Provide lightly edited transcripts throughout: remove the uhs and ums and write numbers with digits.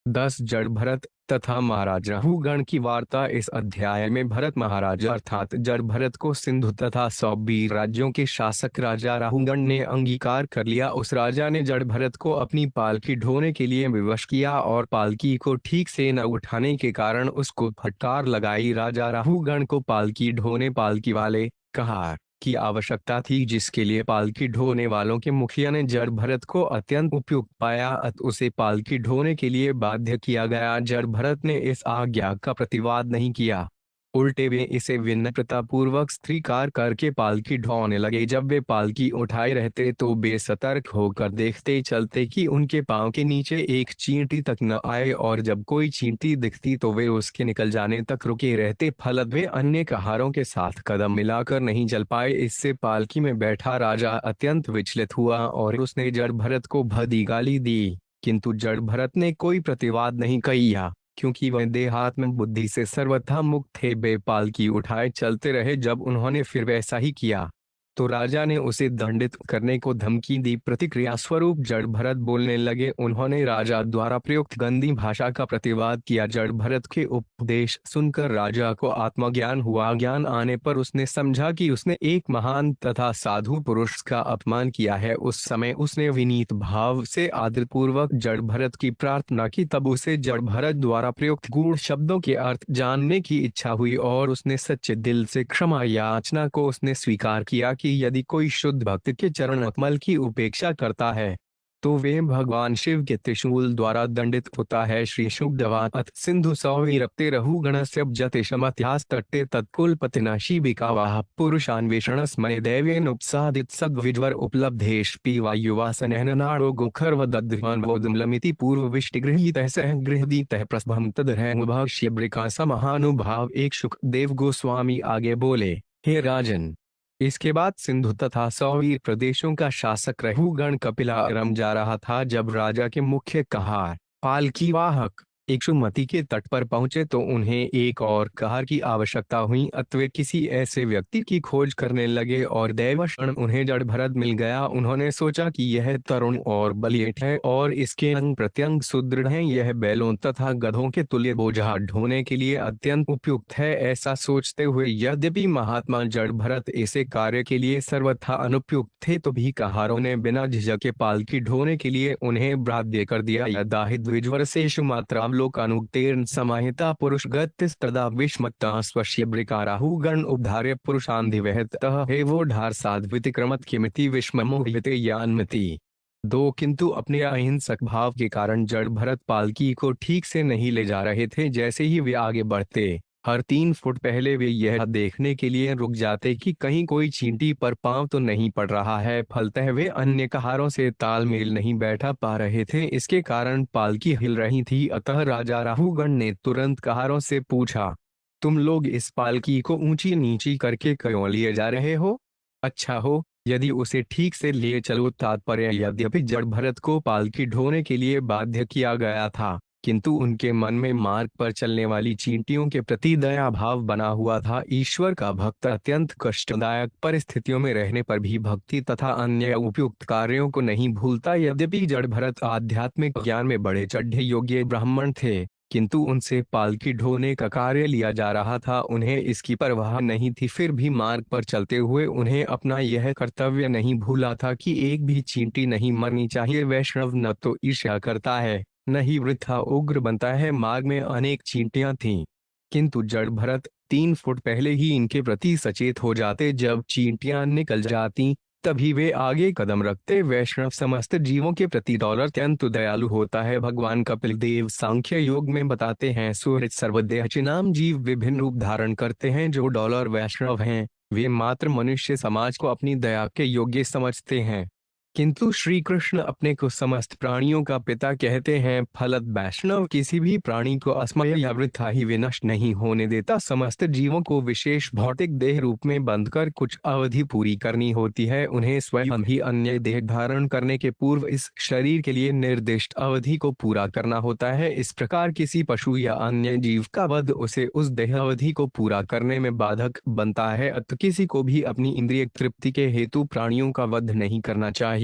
10 जड़ भरत तथा महाराज राहुगण की वार्ता। इस अध्याय में भरत महाराज अर्थात जड़ भरत को सिंधु तथा 120 राज्यों के शासक राजा राहुगण ने अंगीकार कर लिया। उस राजा ने जड़ भरत को अपनी पालकी ढोने के लिए विवश किया और पालकी को ठीक से न उठाने के कारण उसको फटकार लगाई। राजा राहुगण को पालकी ढोने पालकी वाले कहार की आवश्यकता थी, जिसके लिए पालकी ढोने वालों के मुखिया ने जड़ भरत को अत्यंत उपयुक्त पाया, अतः उसे पालकी ढोने के लिए बाध्य किया गया। जड़ भरत ने इस आज्ञा का प्रतिवाद नहीं किया, उल्टे वे इसे विनम्रता पूर्वक स्वीकार करके पालकी ढोने लगे। जब वे पालकी उठाए रहते तो बेसतर्क होकर देखते चलते कि उनके पांव के नीचे एक चींटी तक न आए, और जब कोई चींटी दिखती तो वे उसके निकल जाने तक रुके रहते। फलत वे अन्य कहारों के साथ कदम मिलाकर नहीं चल पाए। इससे पालकी में बैठा राजा अत्यंत विचलित हुआ और उसने जड़ भरत को भदी गाली दी, किंतु जड़ भरत ने कोई प्रतिवाद नहीं किया, क्योंकि वह देहात्म बुद्धि से सर्वथा मुक्त थे। वे पालकी उठाए चलते रहे। जब उन्होंने फिर वैसा ही किया तो राजा ने उसे दंडित करने को धमकी दी। प्रतिक्रिया स्वरूप जड़ भरत बोलने लगे। उन्होंने राजा द्वारा प्रयुक्त गंदी भाषा का प्रतिवाद किया। जड़ भरत के उपदेश सुनकर राजा को आत्मज्ञान हुआ। ज्ञान आने पर उसने समझा कि उसने एक महान तथा साधु पुरुष का अपमान किया है। उस समय उसने विनीत भाव से आदरपूर्वक जड़ भरत की प्रार्थना की। तब उसे जड़ भरत द्वारा प्रयुक्त गूढ़ शब्दों के अर्थ जानने की इच्छा हुई और उसने सच्चे दिल से क्षमा याचना को उसने स्वीकार किया कि यदि कोई शुद्ध भक्त के चरण कमल की उपेक्षा करता है तो वे भगवान शिव के त्रिशूल द्वारा दंडित होता है। श्री शुभदवात सिंधु सौवीरप्ते रहुगणस्य शमत्यास तट्टे तत्कुलपतिनाशी विकावाह पुरुषान्वेषण स्मय दैवेन उपसादित सद्विज्वर उपलब्धेश पीवा युवासनहन नाड़ो गोखर्वदध्वान वोदमलमिति पूर्व विष्टिगृहीतः सह गृहदीतः प्रस्भम तदरहमुभाष्य ब्रिकासा महानुभाव। एक सुखदेव गोस्वामी आगे बोले, हे राजन, इसके बाद सिंधु तथा सौवीर प्रदेशों का शासक रहुगण कपिलारम जा रहा था। जब राजा के मुख्य कहार पालकी वाहक इक्षुमती के तट पर पहुंचे तो उन्हें एक और कहार की आवश्यकता हुई, अतः वे किसी ऐसे व्यक्ति की खोज करने लगे और दैवक्षण उन्हें जड़ भरत मिल गया। उन्होंने सोचा कि यह तरुण और बलिष्ठ है और इसके अंग प्रत्यंग सुदृढ़ हैं। यह बैलों तथा गधों के तुल्य बोझा ढोने के लिए अत्यंत उपयुक्त है। ऐसा सोचते हुए यद्यपि महात्मा जड़ भरत ऐसे कार्य के लिए सर्वथा अनुपयुक्त थे तो भी कहारों ने बिना झिझक के पालकी ढोने के लिए उन्हें बाध्य कर दिया। यदाहि द्विजवर से मात्रा लोकानुक्तेर्न समाहिता पुरुष गतिस्तदा विस्मत्ता स्वस्य ब्रिकाराहुगण उद्धार्य पुरुषान्धिवहतः हे वो ढार साध्वितिक्रमत किमिति विस्ममोहिते यान्मति। दो किंतु अपने अहिंसक भाव के कारण जड़ भरत पालकी को ठीक से नहीं ले जा रहे थे। जैसे ही वे आगे बढ़ते हर 3 फुट पहले वे यह देखने के लिए रुक जाते कि कहीं कोई चींटी पर पांव तो नहीं पड़ रहा है। फलतः वे अन्य कहारों से तालमेल नहीं बैठा पा रहे थे, इसके कारण पालकी हिल रही थी। अतः राजा राहुगण ने तुरंत कहारों से पूछा, तुम लोग इस पालकी को ऊंची नीची करके क्यों लिए जा रहे हो? अच्छा हो यदि उसे ठीक से लिए चलो। तात्पर्य, यद्यपि जड़ भरत को पालकी ढोने के लिए बाध्य किया गया था, किंतु उनके मन में मार्ग पर चलने वाली चींटियों के प्रति दया भाव बना हुआ था। ईश्वर का भक्त अत्यंत कष्टदायक परिस्थितियों में रहने पर भी भक्ति तथा अन्य उपयुक्त कार्यों को नहीं भूलता। यद्यपि जड़ भरत आध्यात्मिक ज्ञान में बड़े चढ़े योग्य ब्राह्मण थे, किंतु उनसे पालकी ढोने का कार्य लिया जा रहा था, उन्हें इसकी परवाह नहीं थी। फिर भी मार्ग पर चलते हुए उन्हें अपना यह कर्तव्य नहीं भूला था कि एक भी चींटी नहीं मरनी चाहिए। वैष्णव न तो ईर्ष्या करता है न ही वृथा उग्र बनता है। मार्ग में अनेक चींटियां थीं, किंतु जड़ भरत 3 फुट पहले ही इनके प्रति सचेत हो जाते। जब चींटियां निकल जाती तभी वे आगे कदम रखते। वैष्णव समस्त जीवों के प्रति अत्यंत दयालु होता है। भगवान कपिल देव सांख्य योग में बताते हैं, सूर्य सर्वदेहचिनाम जीव विभिन्न रूप धारण करते हैं। जो वैष्णव हैं वे मात्र मनुष्य समाज को अपनी दया के योग्य समझते हैं, किंतु श्री कृष्ण अपने को समस्त प्राणियों का पिता कहते हैं। फलत वैष्णव किसी भी प्राणी को अस्मय या वृथा ही विनष्ट नहीं होने देता। समस्त जीवों को विशेष भौतिक देह रूप में बंधकर कुछ अवधि पूरी करनी होती है। उन्हें स्वयं ही अन्य देह धारण करने के पूर्व इस शरीर के लिए निर्दिष्ट अवधि को पूरा करना होता है। इस प्रकार किसी पशु या अन्य जीव का वध उसे उस देह अवधि को पूरा करने में बाधक बनता है। अतः किसी को भी अपनी इंद्रिय तृप्ति के हेतु प्राणियों का वध नहीं करना चाहिए।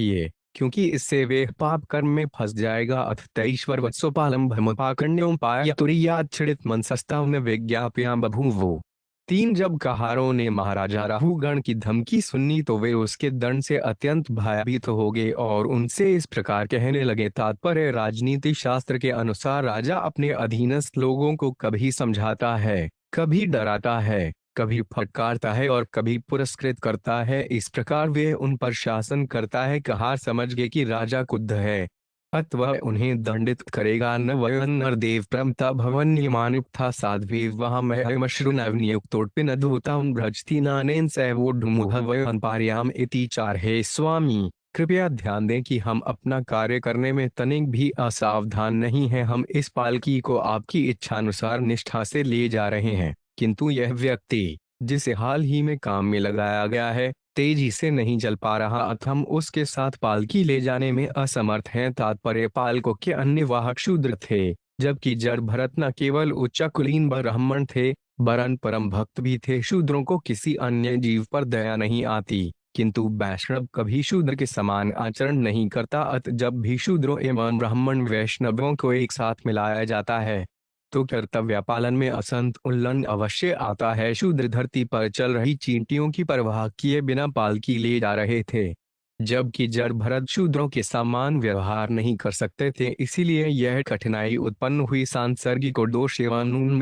क्योंकि इससे वे पाप कर्म में फंस जाएगा। अथ ईश्वर वत्सोपालम भमुपाकर्ण्यों पाया तुरीयाच्छिड़ित मनसस्ताव में विज्ञाप्या बभूवो। तीन जब कहारों ने महाराजा राहुगण की धमकी सुनी तो वे उसके दंड से अत्यंत भयभीत हो गए और उनसे इस प्रकार कहने लगे। तात्पर्य राजनीति शास्त्र के अनुसार राजा अपने अधीनस्थ लोगों को कभी समझाता है, कभी डराता है, कभी फटकारता है और कभी पुरस्कृत करता है। इस प्रकार वे उन पर शासन करता है। कहार समझ गए कि राजा क्रुद्ध है, अत वह उन्हें दंडित करेगा। न वह नरदेव प्रमता भवन था साध्वी वह मश्रुनियुक्तोटपिन अद्भुतम भ्रजती नानेन सैवोढ़ इति चार। हे स्वामी, कृपया ध्यान दें कि हम अपना कार्य करने में तनिक भी असावधान नहीं हैं। हम इस पालकी को आपकी इच्छानुसार निष्ठा से ले जा रहे हैं, किंतु यह व्यक्ति जिसे हाल ही में काम में लगाया गया है तेजी से नहीं चल पा रहा, अतः हम उसके साथ पालकी ले जाने में असमर्थ हैं। तात्पर्य पालकों के अन्य वाहक शूद्र थे, जबकि जड़ भरत न केवल उच्च कुलीन ब्राह्मण थे वरन परम भक्त भी थे। शूद्रों को किसी अन्य जीव पर दया नहीं आती, किंतु वैष्णव कभी शूद्र के समान आचरण नहीं करता। अतः जब भी शूद्रों एवं ब्राह्मण वैष्णवों को एक साथ मिलाया जाता है तो कर्तव्य पालन में असंतुलन अवश्य आता है। शूद्र धरती पर चल रही चींटियों की परवाह किए बिना पालकी ले जा रहे थे, जबकि जड़ भरत शूद्रों के समान व्यवहार नहीं कर सकते थे, इसीलिए यह कठिनाई उत्पन्न हुई। सांसर्गिको दोष एवं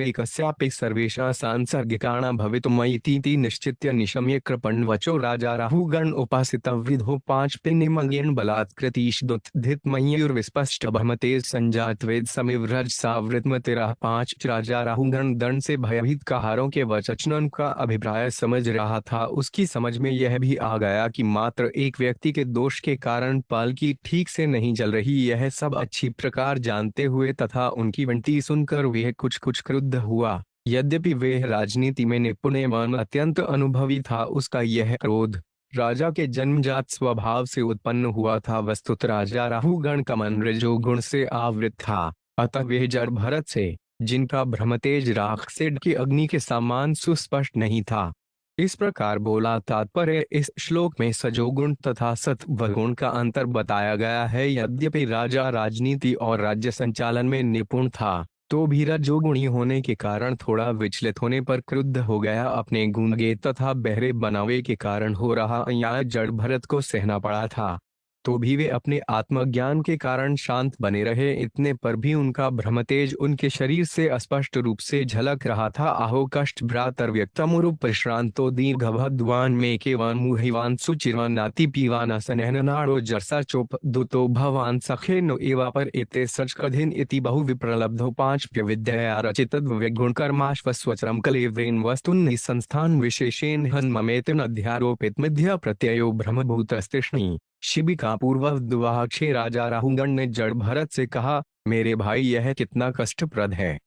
सर्वेशा सांसर्गिकाणा भवितुमयीति निश्चित्य निशम्य कृपण वचो राजा राहुगण उपासित विधो पांच पिन्निमंगेन बलात्कृतीष्दुत्थित मयूर्विस्पष्ट भ्रमते संजातवेद समिव्रज सावृतमतिरा। पांच राजा राहुगण दंड से भयभीत कहारों के वचन का अभिप्राय समझ रहा था। उसकी समझ में यह भी आ गया कि मात्र एक व्यक्ति के दोष के कारण पालकी ठीक से नहीं चल रही। यह सब अच्छी प्रकार जानते हुए तथा उनकी विनती सुनकर वह कुछ क्रुद्ध हुआ। यद्यपि वह राजनीति में निपुण एवं अत्यंत अनुभवी था, उसका यह क्रोध राजा के जन्मजात स्वभाव से उत्पन्न हुआ था। वस्तुत राजा राहुगण का मन रजोगुण से आवृत था, अतः वह जड़ भरत से, जिनका भ्रमतेज राख से की अग्नि के समान सुस्पष्ट नहीं था, इस प्रकार बोला। तात्पर्य इस श्लोक में सजोगुण तथा सत्वगुण का अंतर बताया गया है। यद्यपि राजा राजनीति और राज्य संचालन में निपुण था तो भी रजोगुणी होने के कारण थोड़ा विचलित होने पर क्रुद्ध हो गया। अपने गूंगे तथा बहरे बनावे के कारण हो रहा अन्याय जड़ भरत को सहना पड़ा था, तो भी वे अपने आत्मज्ञान के कारण शांत बने रहे। इतने पर भी उनका भ्रमतेज उनके शरीर से स्पष्ट रूप से झलक रहा था। आहो कष्ट भ्रातर व्यक्तमुरु प्रश्रांतो दीर्घभद्वान में केवान मुहिवान सुचिरवान नाति पीवान असनहनाड़ो जरसा चोप दुतो भवान सखे नो एवा पर इते सच कधिन इति बहु विप्रलब्धो पांच विद्या रचित गुण कर्माश्वस्वचरम कलेव्रेन वस्तुनि संस्थान विशेषेण हन्ममेतिन अध्यारोपित मिथ्या प्रत्ययो ब्रह्मभूतस्तिष्णि। शिबिका पूर्ववद्वाक्षे राजा राहुगण ने जड़ भरत से कहा, मेरे भाई यह कितना कष्टप्रद है।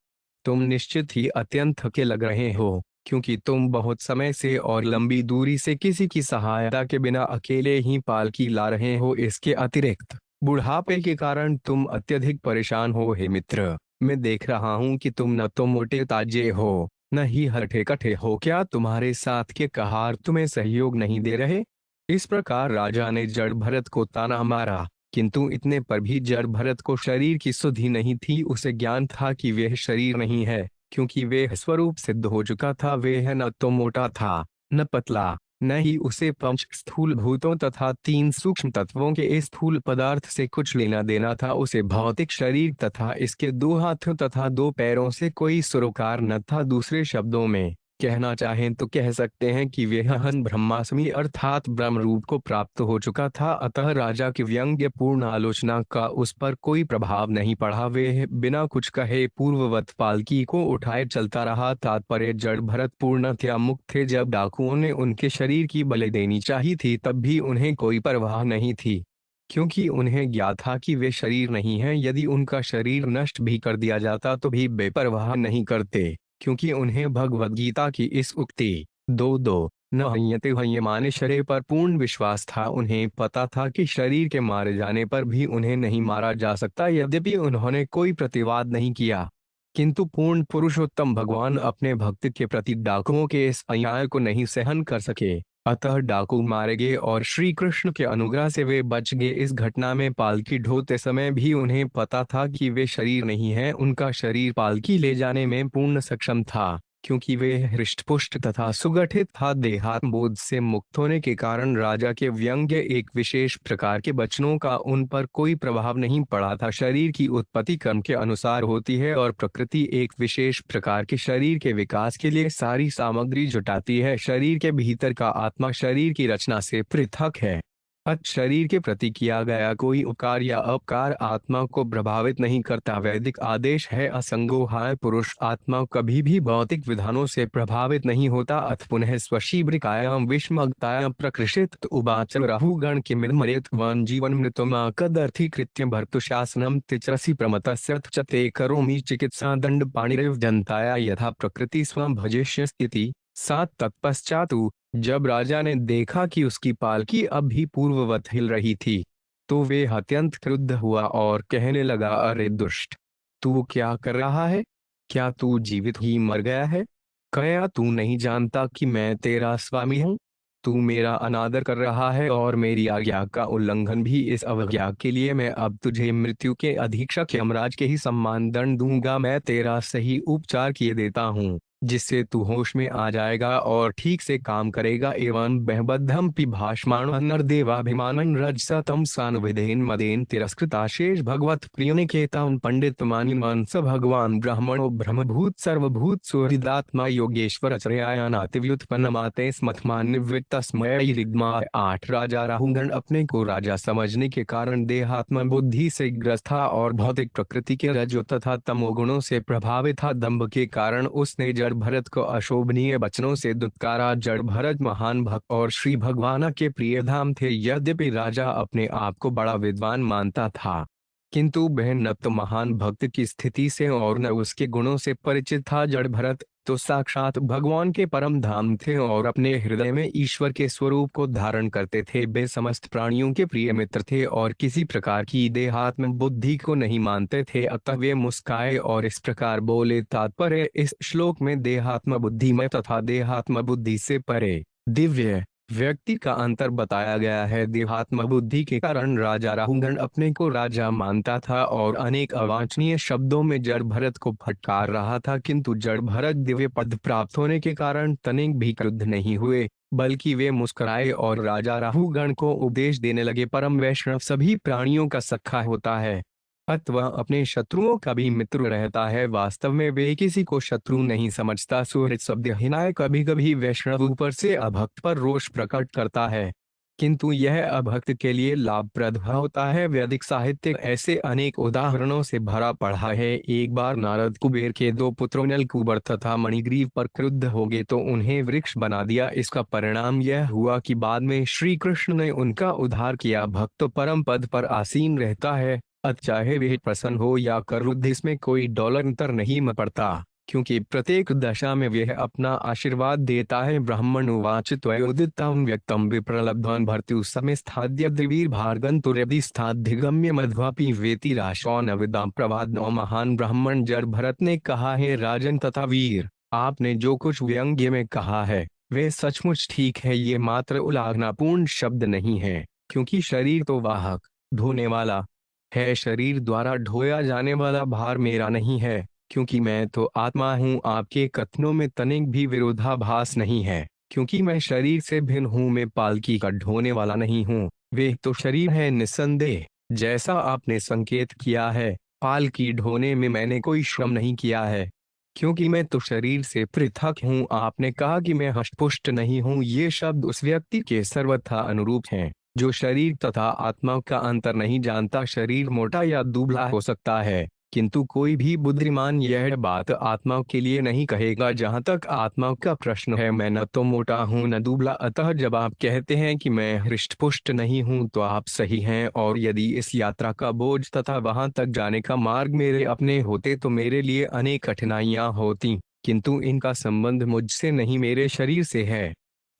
तुम निश्चित ही अत्यंत थके लग रहे हो, क्योंकि तुम बहुत समय से और लंबी दूरी से किसी की सहायता के बिना अकेले ही पालकी ला रहे हो। इसके अतिरिक्त बुढ़ापे के कारण तुम अत्यधिक परेशान हो। हे मित्र, मैं देख रहा हूँ कि तुम न तो मोटे ताजे हो न ही हठे कठे हो। क्या तुम्हारे साथ के कहार तुम्हें सहयोग नहीं दे रहे? इस प्रकार राजा ने जड़ भरत को ताना मारा, किंतु इतने पर भी जड़ भरत को शरीर की सुधि नहीं थी। उसे ज्ञान था कि वह शरीर नहीं है, क्योंकि वह स्वरूप सिद्ध हो चुका था। वह न तो मोटा था न पतला, न ही उसे पंच स्थूल भूतों तथा तीन सूक्ष्म तत्वों के स्थूल पदार्थ से कुछ लेना देना था। उसे भौतिक शरीर तथा इसके दो हाथों तथा दो पैरों से कोई सरोकार न था। दूसरे शब्दों में कहना चाहें तो कह सकते हैं कि वह हन ब्रह्मास्मि अर्थात ब्रह्म रूप को प्राप्त हो चुका था। अतः राजा की व्यंग्यपूर्ण आलोचना का उस पर कोई प्रभाव नहीं पड़ा। वह बिना कुछ कहे पूर्ववत पालकी को उठाए चलता रहा। तात्पर्य जड़ भरत पूर्णतया मुक्त थे। जब डाकुओं ने उनके शरीर की बलि देनी चाहिए थी तब भी उन्हें कोई परवाह नहीं थी, क्योंकि उन्हें ज्ञात था कि वे शरीर नहीं है। यदि उनका शरीर नष्ट भी कर दिया जाता तो भी बेपरवाह नहीं करते, क्योंकि उन्हें भगवद गीता की इस उक्ति दो न हयते हयमाने शरीर पर पूर्ण विश्वास था। उन्हें पता था कि शरीर के मारे जाने पर भी उन्हें नहीं मारा जा सकता। यद्यपि उन्होंने कोई प्रतिवाद नहीं किया, किंतु पूर्ण पुरुषोत्तम भगवान अपने भक्त के प्रति डाकुओं के इस अन्याय को नहीं सहन कर सके। अतः डाकू मारे गए और श्री कृष्ण के अनुग्रह से वे बच गए। इस घटना में पालकी ढोते समय भी उन्हें पता था कि वे शरीर नहीं है, उनका शरीर पालकी ले जाने में पूर्ण सक्षम था, क्योंकि वे हृष्टपुष्ट तथा सुगठित था। देहात्म बोध से मुक्त होने के कारण राजा के व्यंग्य एक विशेष प्रकार के वचनों का उन पर कोई प्रभाव नहीं पड़ा था। शरीर की उत्पत्ति कर्म के अनुसार होती है और प्रकृति एक विशेष प्रकार के शरीर के विकास के लिए सारी सामग्री जुटाती है। शरीर के भीतर का आत्मा शरीर की रचना से पृथक है। अत शरीर के प्रति किया गया कोई उपकार या अपकार आत्मा को प्रभावित नहीं करता। वैदिक आदेश है असंगो हाय पुरुष आत्मा कभी भी भौतिक विधानों से प्रभावित नहीं होता। अथ पुनः स्वशीब्रिकायाम विषमगतायाम प्रकृषित उवाचल राहुगण किमिदमरेत वन जीवन मृतमा कदर्थी कृत्यं भर्तुशासनम तिचरसि प्रमतस्यथ च ते करोमि चिकित्सा दंड पाणिरेव जनताया यथा प्रकृति स्वं भजिष्यस्ति। सात तत्पश्चातु जब राजा ने देखा कि उसकी पालकी अब भी पूर्ववत हिल रही थी, तो वे अत्यंत क्रुद्ध हुआ और कहने लगा, अरे दुष्ट, तू क्या कर रहा है? क्या तू जीवित ही मर गया है? क्या तू नहीं जानता कि मैं तेरा स्वामी हूँ? तू मेरा अनादर कर रहा है और मेरी आज्ञा का उल्लंघन भी। इस अवज्ञा के लिए मैं अब तुझे मृत्यु के अधीक्षक यमराज के ही सम्मान दंड दूंगा। मैं तेरा सही उपचार किए देता हूँ, जिससे तू होश में आ जाएगा और ठीक से काम करेगा। एवं बहबद्धम पिभाषमाण नरदेवाभिमानं रजसतम सानुविधेन मदेन तिरस्कृताशेष भगवत प्रियनिकेतम पंडित मानिमान स भगवान ब्रह्मणो ब्रह्मभूत सर्वभूत सुहृदात्मा योगेश्वर आचर्यानातिव्युत्पन्नमाते स्मथमान्वितस्मय रिग्मा। 8 राजा राहुगण अपने को राजा समझने के कारण देहात्म बुद्धि से ग्रस्त था और भौतिक प्रकृति के रजो तथा तमोगुणों से प्रभावित था। दंभ के कारण उसने जड़ भरत को अशोभनीय वचनों से दुत्कारा। जड़ भरत महान भक्त और श्री भगवान के प्रिय धाम थे। यद्यपि राजा अपने आप को बड़ा विद्वान मानता था, किंतु वह न तो महान भक्त की स्थिति से और न उसके गुणों से परिचित था। जड़ भरत तो साक्षात भगवान के परम धाम थे और अपने हृदय में ईश्वर के स्वरूप को धारण करते थे। वे समस्त प्राणियों के प्रिय मित्र थे और किसी प्रकार की देहात्म बुद्धि को नहीं मानते थे। अतः वे मुस्काए और इस प्रकार बोले, तात्पर्य इस श्लोक में देहात्म बुद्धि में तथा देहात्म बुद्धि से परे दिव्य व्यक्ति का अंतर बताया गया है। देहात्म बुद्धि के कारण राजा राहुगण अपने को राजा मानता था और अनेक अवांछनीय शब्दों में जड़ भरत को फटकार रहा था, किंतु जड़ भरत दिव्य पद प्राप्त होने के कारण तनिक भी क्रुद्ध नहीं हुए, बल्कि वे मुस्कुराए और राजा राहुगण को उपदेश देने लगे। परम वैष्णव सभी प्राणियों का सखा होता है, अतः वह अपने शत्रुओं का भी मित्र रहता है। वास्तव में वे किसी को शत्रु नहीं समझता। सुहृद शब्द हिनाय कभी कभी वैष्णव ऊपर से अभक्त पर रोष प्रकट करता है, किंतु यह अभक्त के लिए लाभप्रद होता है। वैदिक साहित्य ऐसे अनेक उदाहरणों से भरा पड़ा है। एक बार नारद कुबेर के 2 पुत्रों नलकूबर तथा मणिग्रीव पर क्रुद्ध हो गए तो उन्हें वृक्ष बना दिया। इसका परिणाम यह हुआ कि बाद में श्री कृष्ण ने उनका उद्धार किया। भक्त परम पद पर आसीन रहता है, चाहे वे प्रसन्न हो या क्रुद्ध, इसमें कोई डॉलर अंतर नहीं पड़ता, क्योंकि प्रत्येक दशा में वह अपना आशीर्वाद देता है। ब्राह्मण उवाच त्वयोदितं व्यक्तं विप्रलब्धवान् भर्तुः समेस्थाद्य दिवीर भार्गन्तुर्यदि स्थाद्धिगम्य मध्वापि वेति राशो न विदां प्रवादनो। महान ब्राह्मण जड़ भरत ने कहा है, राजन तथा वीर, आपने जो कुछ व्यंग्य में कहा है वे सचमुच ठीक है। ये मात्र उल्लाघनापूर्ण शब्द नहीं है, क्योंकि शरीर तो वाहक ढोने वाला है, शरीर द्वारा ढोया जाने वाला भार मेरा नहीं है, क्योंकि मैं तो आत्मा हूँ। आपके कथनों में तनिक भी विरोधाभास नहीं है, क्योंकि मैं शरीर से भिन्न हूँ। मैं पालकी का ढोने वाला नहीं हूँ, वे तो शरीर है। निस्संदेह जैसा आपने संकेत किया है, पालकी ढोने में मैंने कोई श्रम नहीं किया है, क्योंकि मैं तो शरीर से पृथक हूँ। आपने कहा कि मैं हष्टपुष्ट नहीं हूँ, ये शब्द उस व्यक्ति के सर्वथा अनुरूप हैं जो शरीर तथा आत्मा का अंतर नहीं जानता। शरीर मोटा या दुबला हो सकता है, किंतु कोई भी बुद्धिमान यह बात आत्मा के लिए नहीं कहेगा। जहाँ तक आत्मा का प्रश्न है, मैं न तो मोटा हूँ न दुबला। अतः जब आप कहते हैं कि मैं हृष्टपुष्ट नहीं हूँ तो आप सही हैं, और यदि इस यात्रा का बोझ तथा वहां तक जाने का मार्ग मेरे अपने होते तो मेरे लिए अनेक कठिनाइयां होती, किंतु इनका संबंध मुझसे नहीं, मेरे शरीर से है।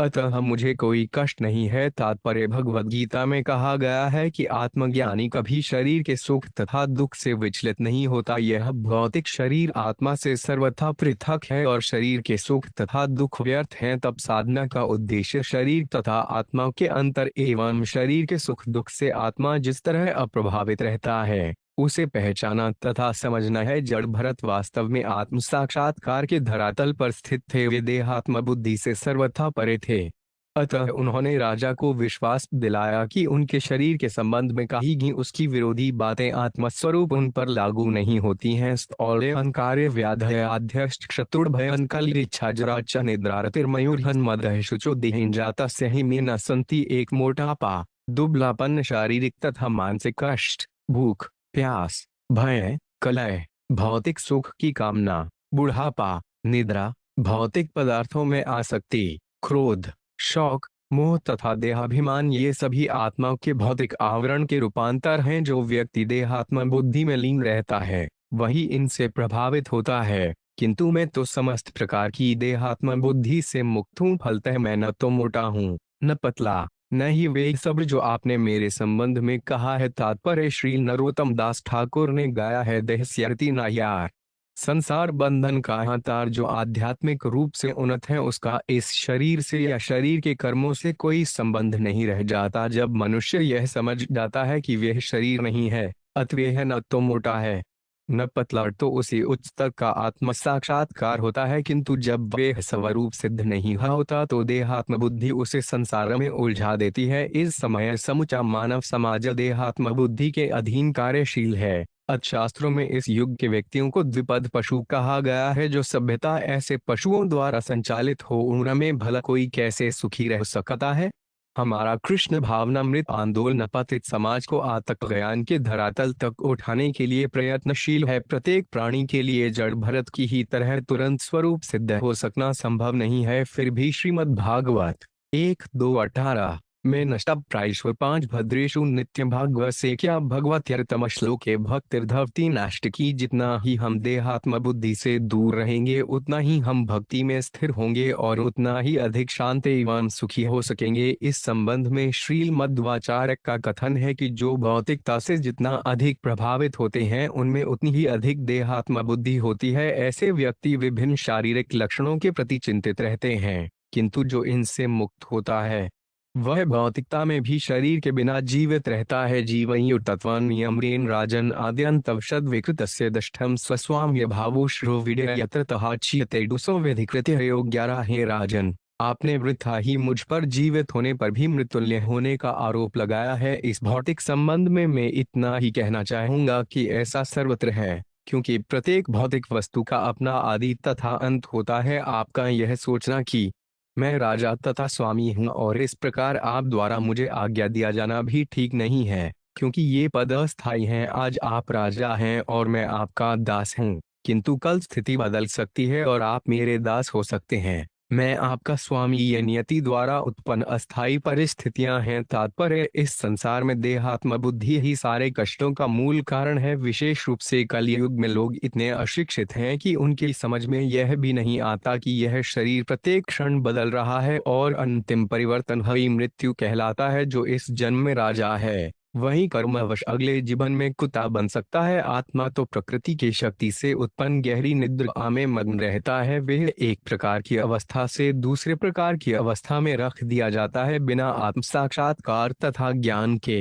अतः मुझे कोई कष्ट नहीं है। तात्पर्य भगवद गीता में कहा गया है कि आत्मज्ञानी कभी शरीर के सुख तथा दुख से विचलित नहीं होता। यह भौतिक शरीर आत्मा से सर्वथा पृथक है और शरीर के सुख तथा दुख व्यर्थ हैं। तब साधना का उद्देश्य शरीर तथा आत्मा के अंतर एवं शरीर के सुख दुख से आत्मा जिस तरह अप्रभावित रहता है उसे पहचाना तथा समझना है। जड़ भरत वास्तव में आत्म साक्षात्कार के धरातल पर स्थित थे। वे देहात्म बुद्धि से सर्वथा परे थे। अतः उन्होंने राजा को विश्वास दिलाया कि उनके शरीर के संबंध में कही गई उसकी विरोधी बातें आत्मस्वरूप उन पर लागू नहीं होती हैं। और अहंकार्य व्याधय आध्यक्ष शत्रुड़ भयंकल इच्छा जरा च निद्रारतिर्मयूर्हन मदह शुचो देहिन जाता सही में न संति। एक मोटापा, दुबलापन, शारीरिक तथा मानसिक कष्ट, भूख प्यास, भय, कलह, भौतिक सुख की कामना, बुढ़ापा, निद्रा, भौतिक पदार्थों में आसक्ति, क्रोध, शौक, मोह तथा देहाभिमान, ये सभी आत्मा के भौतिक आवरण के रूपांतर हैं। जो व्यक्ति देहात्म बुद्धि में लीन रहता है वही इनसे प्रभावित होता है। किंतु मैं तो समस्त प्रकार की देहात्म बुद्धि से मुक्त हूँ। फलतः मैं न तो मोटा हूँ न पतला, न ही वे सब जो आपने मेरे संबंध में कहा है। तात्पर्य श्री नरोत्तम दास ठाकुर ने गाया है। देहस्यर्ति ना यार, संसार बंधन का तार जो आध्यात्मिक रूप से उन्नत है उसका इस शरीर से या शरीर के कर्मों से कोई संबंध नहीं रह जाता। जब मनुष्य यह समझ जाता है कि वह शरीर नहीं है, अतः है न तो मोटा है न पतला, तो उसी उच्च स्तर का आत्म साक्षात्कार होता है। किंतु जब वह स्वरूप सिद्ध नहीं होता तो देहात्म बुद्धि उसे संसार में उलझा देती है। इस समय समूचा मानव समाज देहात्म बुद्धि के अधीन कार्यशील है। अर्थशास्त्रों में इस युग के व्यक्तियों को द्विपद पशु कहा गया है। जो सभ्यता ऐसे पशुओं द्वारा संचालित हो उनमें भला कोई कैसे सुखी रह सकता है। हमारा कृष्ण भावनामृत आंदोलन पतित समाज को आतक ज्ञान के धरातल तक उठाने के लिए प्रयत्नशील है। प्रत्येक प्राणी के लिए जड़ भरत की ही तरह तुरंत स्वरूप सिद्ध हो सकना संभव नहीं है। फिर भी श्रीमद् भागवत 1:2-18 में नष्टप प्रायश्वर 5 भद्रेशु नित्य भागवत से क्या भगवत्यर्तम श्लोके भक्तिर्धवती नष्ट की। जितना ही हम देहात्म बुद्धि से दूर रहेंगे उतना ही हम भक्ति में स्थिर होंगे और उतना ही अधिक शांत एवं सुखी हो सकेंगे। इस संबंध में श्रीमद्वाचार्य का कथन है कि जो भौतिकता से जितना अधिक प्रभावित होते हैं उनमें उतनी ही अधिक देहात्म बुद्धि होती है। ऐसे व्यक्ति विभिन्न शारीरिक लक्षणों के प्रति चिंतित रहते हैं, किंतु जो इनसे मुक्त होता है वह भौतिकता में भी शरीर के बिना जीवित रहता है। जीवयु तत्वान्यमरेन राजन आद्यंतवशद विकृतस्य दष्टम स्वस्वाम्य भावो श्रोविडे यत्र तहाच्यते डुसो विधिकृत्य योग 11 हे राजन, आपने वृथा ही मुझ पर जीवित होने पर भी मृतुल्य होने का आरोप लगाया है। इस भौतिक संबंध में मैं इतना ही कहना चाहूंगा कि ऐसा सर्वत्र है, क्योंकि प्रत्येक भौतिक वस्तु का अपना आदि तथा अंत होता है। आपका यह सोचना कि मैं राजा तथा स्वामी हूँ और इस प्रकार आप द्वारा मुझे आज्ञा दिया जाना भी ठीक नहीं है, क्योंकि ये पद अस्थायी हैं। आज आप राजा हैं और मैं आपका दास हूँ, किंतु कल स्थिति बदल सकती है और आप मेरे दास हो सकते हैं। मैं आपका स्वामी, ये नियति द्वारा उत्पन्न अस्थायी परिस्थितियां हैं। तात्पर्य इस संसार में देहात्म बुद्धि ही सारे कष्टों का मूल कारण है। विशेष रूप से कलयुग में लोग इतने अशिक्षित हैं कि उनकी समझ में यह भी नहीं आता कि यह शरीर प्रत्येक क्षण बदल रहा है और अंतिम परिवर्तन ही मृत्यु कहलाता है। जो इस जन्म में राजा है वही कर्मवश अगले जीवन में कुत्ता बन सकता है। आत्मा तो प्रकृति की शक्ति से उत्पन्न गहरी निद्रा में मग्न रहता है। वह एक प्रकार की अवस्था से दूसरे प्रकार की अवस्था में रख दिया जाता है। बिना आत्म साक्षात्कार तथा ज्ञान के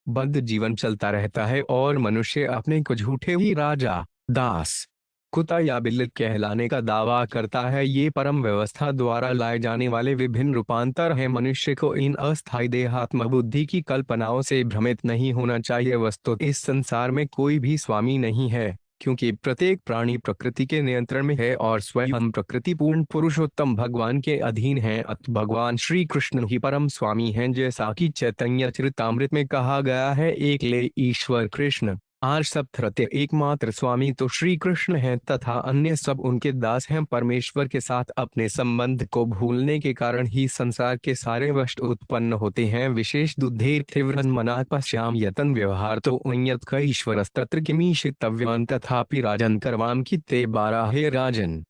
बद्ध जीवन चलता रहता है और मनुष्य अपने को झूठे ही राजा, दास, कुत्ता या बिल्ली कहलाने का दावा करता है। ये परम व्यवस्था द्वारा लाए जाने वाले विभिन्न रूपांतर हैं। मनुष्य को इन अस्थायी देहात्म बुद्धि की कल्पनाओं से भ्रमित नहीं होना चाहिए। वस्तु इस संसार में कोई भी स्वामी नहीं है, क्योंकि प्रत्येक प्राणी प्रकृति के नियंत्रण में है और स्वयं प्रकृति पूर्ण पुरुषोत्तम भगवान के अधीन है। अतः भगवान श्री कृष्ण ही परम स्वामी हैं। जैसा कि चैतन्य चरितामृत में कहा गया है, एक ले ईश्वर कृष्ण आज सब धरते एकमात्र स्वामी तो श्री कृष्ण हैं तथा अन्य सब उनके दास हैं। परमेश्वर के साथ अपने संबंध को भूलने के कारण ही संसार के सारे कष्ट उत्पन्न होते हैं। विशेष दुधेर तीव्र मना पश्याम यतन व्यवहार तो उन्यत का ईश्वर तत्र किमीशितव्यवान तथापि राजन करवाम की ते 12 हे राजन।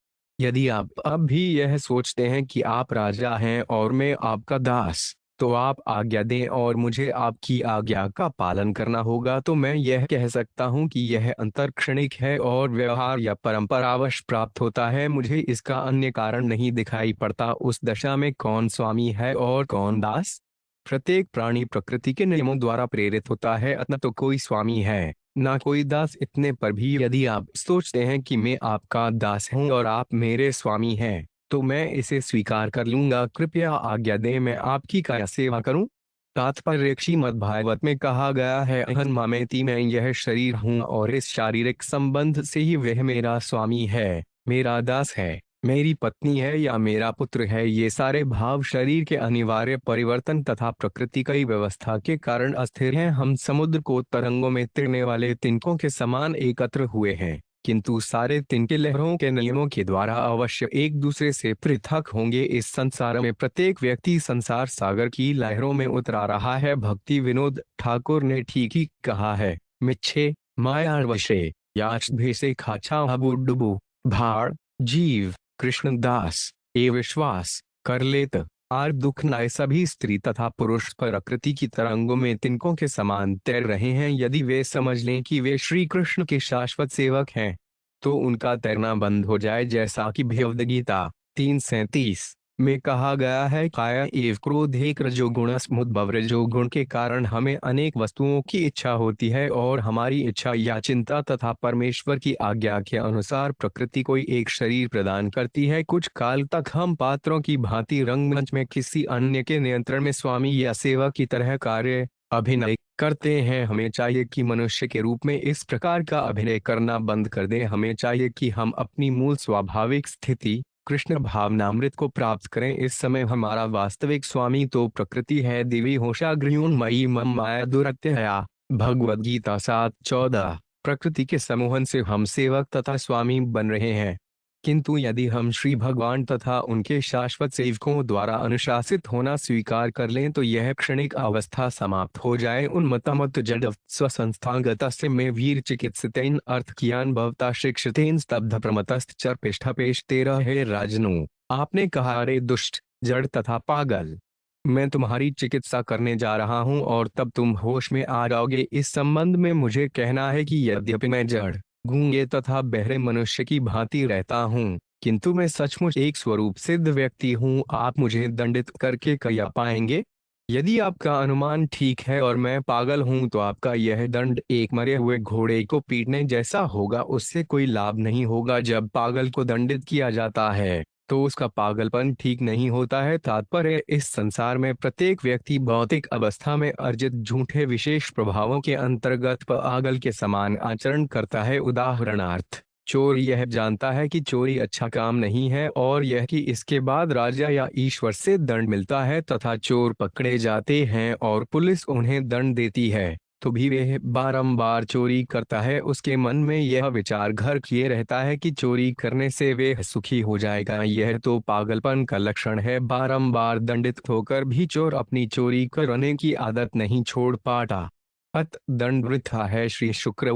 यदि आप अब भी यह सोचते हैं कि आप राजा हैं और मैं आपका दास, तो आप आज्ञा दें और मुझे आपकी आज्ञा का पालन करना होगा। तो मैं यह कह सकता हूँ कि यह अंतर क्षणिक है और व्यवहार या परंपरावश प्राप्त होता है। मुझे इसका अन्य कारण नहीं दिखाई पड़ता। उस दशा में कौन स्वामी है और कौन दास? प्रत्येक प्राणी प्रकृति के नियमों द्वारा प्रेरित होता है, अतः तो कोई स्वामी है ना कोई दास। इतने पर भी यदि आप सोचते हैं कि मैं आपका दास हूं और आप मेरे स्वामी हैं, तो मैं इसे स्वीकार कर लूंगा। कृपया आज्ञा दें मैं आपकी क्या सेवा करूं। तात्पर्य श्रीमद् भागवत में कहा गया है, अहं ममेति, मैं यह शरीर हूं और इस शारीरिक संबंध से ही वह मेरा स्वामी है, मेरा दास है, मेरी पत्नी है या मेरा पुत्र है। ये सारे भाव शरीर के अनिवार्य परिवर्तन तथा प्रकृति की व्यवस्था के कारण अस्थिर हैं। हम समुद्र को तरंगों में तैरने वाले तिनकों के समान एकत्र हुए हैं, किंतु सारे तिनके लहरों के नियमों के द्वारा अवश्य एक दूसरे से पृथक होंगे। इस संसार में प्रत्येक व्यक्ति संसार सागर की लहरों में उतरा रहा है। भक्ति विनोद ठाकुर ने ठीक ही कहा है, मिच्छे मायावशे याच भेसे खाचा डुबू भाड़ जीव कृष्णदास ए विश्वास कर लेत आर दुख नाय। सभी स्त्री तथा पुरुष प्रकृति की तरंगों में तिनकों के समान तैर रहे हैं। यदि वे समझ लें कि वे श्री कृष्ण के शाश्वत सेवक हैं, तो उनका तैरना बंद हो जाए। जैसा कि भगवद गीता 3:37 में कहा गया है, काया एव क्रोध एक रजोगुण समुद्भव। रजोगुण के कारण हमें अनेक वस्तुओं की इच्छा होती है और हमारी इच्छा या चिंता तथा परमेश्वर की आज्ञा के अनुसार प्रकृति कोई एक शरीर प्रदान करती है। कुछ काल तक हम पात्रों की भांति रंगमंच में किसी अन्य के नियंत्रण में स्वामी या सेवक की तरह कार्य अभिनय करते हैं। हमें चाहिए कि मनुष्य के रूप में इस प्रकार का अभिनय करना बंद कर दें। हमें चाहिए कि हम अपनी मूल स्वाभाविक स्थिति कृष्ण भावनामृत को प्राप्त करें। इस समय हमारा वास्तविक स्वामी तो प्रकृति है। दिवी होशा गृह्णमयी मम माया दुरत्यया। भगवद गीता 7:14। प्रकृति के समूहन से हम सेवक तथा स्वामी बन रहे हैं, किंतु यदि हम श्री भगवान तथा उनके शाश्वत सेवकों द्वारा अनुशासित होना स्वीकार कर लें, तो यह क्षणिक अवस्था समाप्त हो जाए। उन्मत्तमत जड स्वसंस्थागत से में वीर चिकित्सितेन अर्थ कियान भवता शिक्षितेन स्तब्ध प्रमतस्त चर पेष्ठपेश 13 है राजनु। आपने कहा, अरे दुष्ट, जड़ तथा पागल, मैं तुम्हारी चिकित्सा करने जा रहा हूं और तब तुम होश में आ जाओगे। इस संबंध में मुझे कहना है कि यद्यपि मैं जड़, गूंगे तथा बहरे मनुष्य की भांति रहता हूँ, किंतु मैं सचमुच एक स्वरूप सिद्ध व्यक्ति हूँ। आप मुझे दंडित करके क्या पाएंगे? यदि आपका अनुमान ठीक है और मैं पागल हूँ, तो आपका यह दंड एक मरे हुए घोड़े को पीटने जैसा होगा। उससे कोई लाभ नहीं होगा। जब पागल को दंडित किया जाता है तो उसका पागलपन ठीक नहीं होता है। तात्पर्य, इस संसार में प्रत्येक व्यक्ति भौतिक अवस्था में अर्जित झूठे विशेष प्रभावों के अंतर्गत पागल के समान आचरण करता है। उदाहरणार्थ, चोर यह जानता है कि चोरी अच्छा काम नहीं है और यह कि इसके बाद राजा या ईश्वर से दंड मिलता है, तथा चोर पकड़े जाते हैं और पुलिस उन्हें दंड देती है, तो भी वह बारंबार चोरी करता है। उसके मन में यह विचार घर किए रहता है कि चोरी करने से वह सुखी हो जाएगा। यह तो पागलपन का लक्षण है। बारंबार दंडित होकर भी चोर अपनी चोरी करने की आदत नहीं छोड़ पाता। अत दंड वृथा है। श्री शुक्र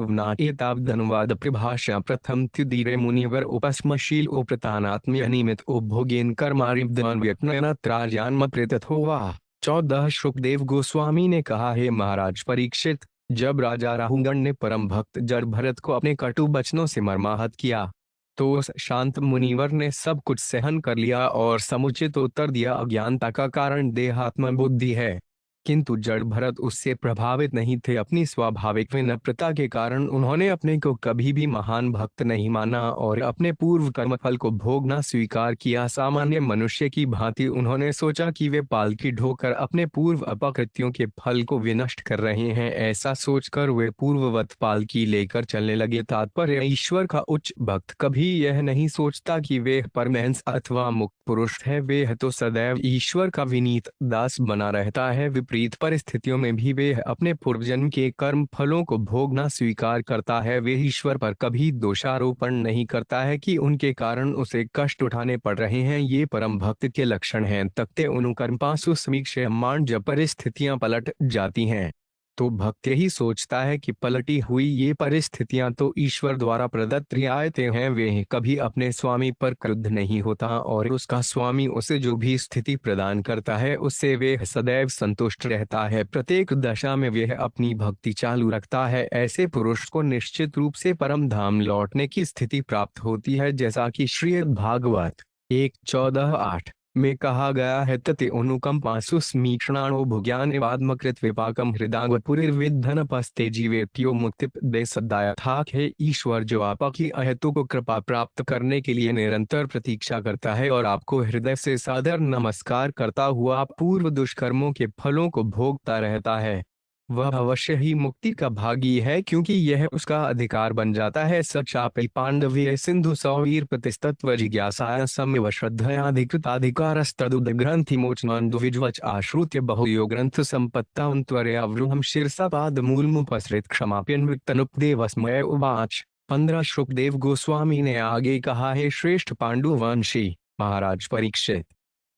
धनुवाद परिभाषा प्रथम त्युदीरे मुनिवर उपस्मशील उप्रतानात्म्य अनियमित उपभोगेन कर्मारिब्धान व्यक्नयन त्रार्यान्म प्रेतत होवा। 14 शुकदेव गोस्वामी ने कहा, है महाराज परीक्षित, जब राजा राहुगण ने परम भक्त जड़ भरत को अपने कटु वचनों से मर्माहत किया, तो उस शांत मुनिवर ने सब कुछ सहन कर लिया और समुचित उत्तर दिया, अज्ञानता का कारण देहात्म बुद्धि है। किंतु जड़ भरत उससे प्रभावित नहीं थे। अपनी स्वाभाविक विनम्रता के कारण उन्होंने अपने को कभी भी महान भक्त नहीं माना और अपने पूर्व कर्मफल को भोगना स्वीकार किया। सामान्य मनुष्य की भांति उन्होंने सोचा कि वे पालकी ढोकर अपने पूर्व अपकृत्यों के फल को विनष्ट कर रहे हैं। ऐसा सोचकर वे पूर्ववत पालकी लेकर चलने लगे। तात्पर्य, ईश्वर का उच्च भक्त कभी यह नहीं सोचता कि वे परमहंस अथवा मुक्त पुरुष है। वे तो सदैव ईश्वर का विनीत दास बना रहता है। विपरीत परिस्थितियों में भी वे अपने पूर्वजन्म के कर्म फलों को भोगना स्वीकार करता है। वे ईश्वर पर कभी दोषारोपण नहीं करता है कि उनके कारण उसे कष्ट उठाने पड़ रहे हैं। ये परम भक्त के लक्षण हैं। तख्ते अनुकंपा सुसमीक्ष मान जब परिस्थितियां पलट जाती हैं तो भक्त यही सोचता है कि पलटी हुई ये परिस्थितियां तो ईश्वर द्वारा प्रदत्त रियायतें हैं। वे कभी अपने स्वामी पर क्रुद्ध नहीं होता और उसका स्वामी उसे जो भी स्थिति प्रदान करता है उससे वे सदैव संतुष्ट रहता है। प्रत्येक दशा में वह अपनी भक्ति चालू रखता है। ऐसे पुरुष को निश्चित रूप से परम धाम लौटने की स्थिति प्राप्त होती है, जैसा कि श्रीमद् भागवत 1:14-8 में कहा गया है। तते अनुकंपासु स्मीक्षणाणो भुज्ञानवात्मकृत विपाकम हृदागपुरिर्विद्धन पस्ते जीवेत्यो मुक्ति सदाय था। हे ईश्वर, जो आपकी अहेतुक कृपा प्राप्त करने के लिए निरंतर प्रतीक्षा करता है और आपको हृदय से सादर नमस्कार करता हुआ पूर्व दुष्कर्मों के फलों को भोगता रहता है, वह अवश्य ही मुक्ति का भागी है, क्योंकि यह उसका अधिकार बन जाता है। सचापि पांडवीय सिंधु सौवीर प्रतिस्तत्व जिज्ञासा समव श्रद्धयाधिकृताधिकारस्तदुद ग्रंथि मोचनान दुविज्वच आश्रुत्य बहुयो ग्रंथ संपत्तावृहम शीर्षा पाद मूलमुपसृत क्षमाप्यन्वितनुपदेवस्मय उवाच। 15 शुकदेव गोस्वामी ने आगे कहा है, श्रेष्ठ पांडुवंशी महाराज परीक्षित,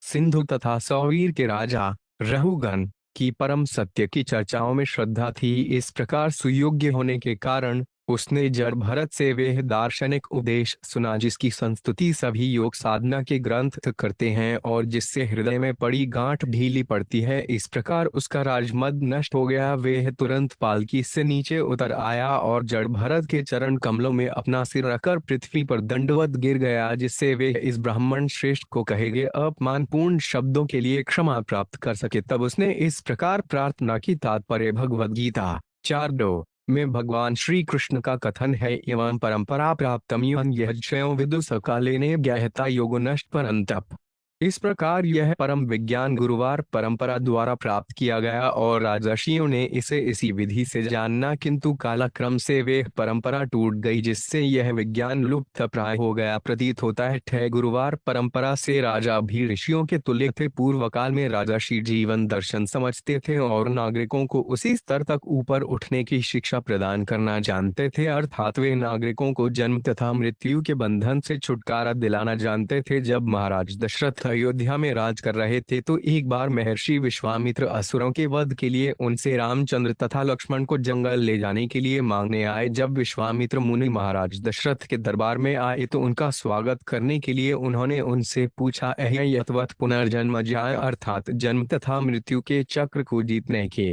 सिंधु तथा सौवीर के राजा रहुगण की परम सत्य की चर्चाओं में श्रद्धा थी। इस प्रकार सुयोग्य होने के कारण उसने जड़ भरत से वह दार्शनिक उपदेश सुना जिसकी संस्तुति सभी योग साधना के ग्रंथ करते हैं और जिससे हृदय में पड़ी गांठ ढीली पड़ती है। इस प्रकार उसका राजमद नष्ट हो गया। वह तुरंत पालकी से नीचे उतर आया और जड़ भरत के चरण कमलों में अपना सिर रखकर पृथ्वी पर दंडवत गिर गया, जिससे वे इस ब्राह्मण श्रेष्ठ को कहे गए अपमानपूर्ण शब्दों के लिए क्षमा प्राप्त कर सके। तब उसने इस प्रकार प्रार्थना की। तात्पर्य भगवद गीता 4:2 में भगवान श्री कृष्ण का कथन है, एवं परंपरा प्राप्तम यह विदु सकाले ने ज्ञाहता योगो नष्ट परंतप। इस प्रकार यह परम विज्ञान गुरुवार परंपरा द्वारा प्राप्त किया गया और राजर्षियों ने इसे इसी विधि से जानना, किंतु कालक्रम से वे परंपरा टूट गई, जिससे यह विज्ञान लुप्त प्राय हो गया प्रतीत होता है। ठे गुरुवार परंपरा से राजा भी ऋषियों के तुल्य थे। पूर्व काल में राजर्षि जीवन दर्शन समझते थे और नागरिकों को उसी स्तर तक ऊपर उठने की शिक्षा प्रदान करना जानते थे, अर्थात वे नागरिकों को जन्म तथा मृत्यु के बंधन से छुटकारा दिलाना जानते थे। जब महाराज दशरथ अयोध्या में राज कर रहे थे तो एक बार महर्षि विश्वामित्र असुरों के वध के लिए उनसे रामचंद्र तथा लक्ष्मण को जंगल ले जाने के लिए मांगने आए। जब विश्वामित्र मुनि महाराज दशरथ के दरबार में आए तो उनका स्वागत करने के लिए उन्होंने उनसे पूछा, यथवत पुनर्जन्म जाए, अर्थात जन्म तथा मृत्यु के चक्र को जीतने के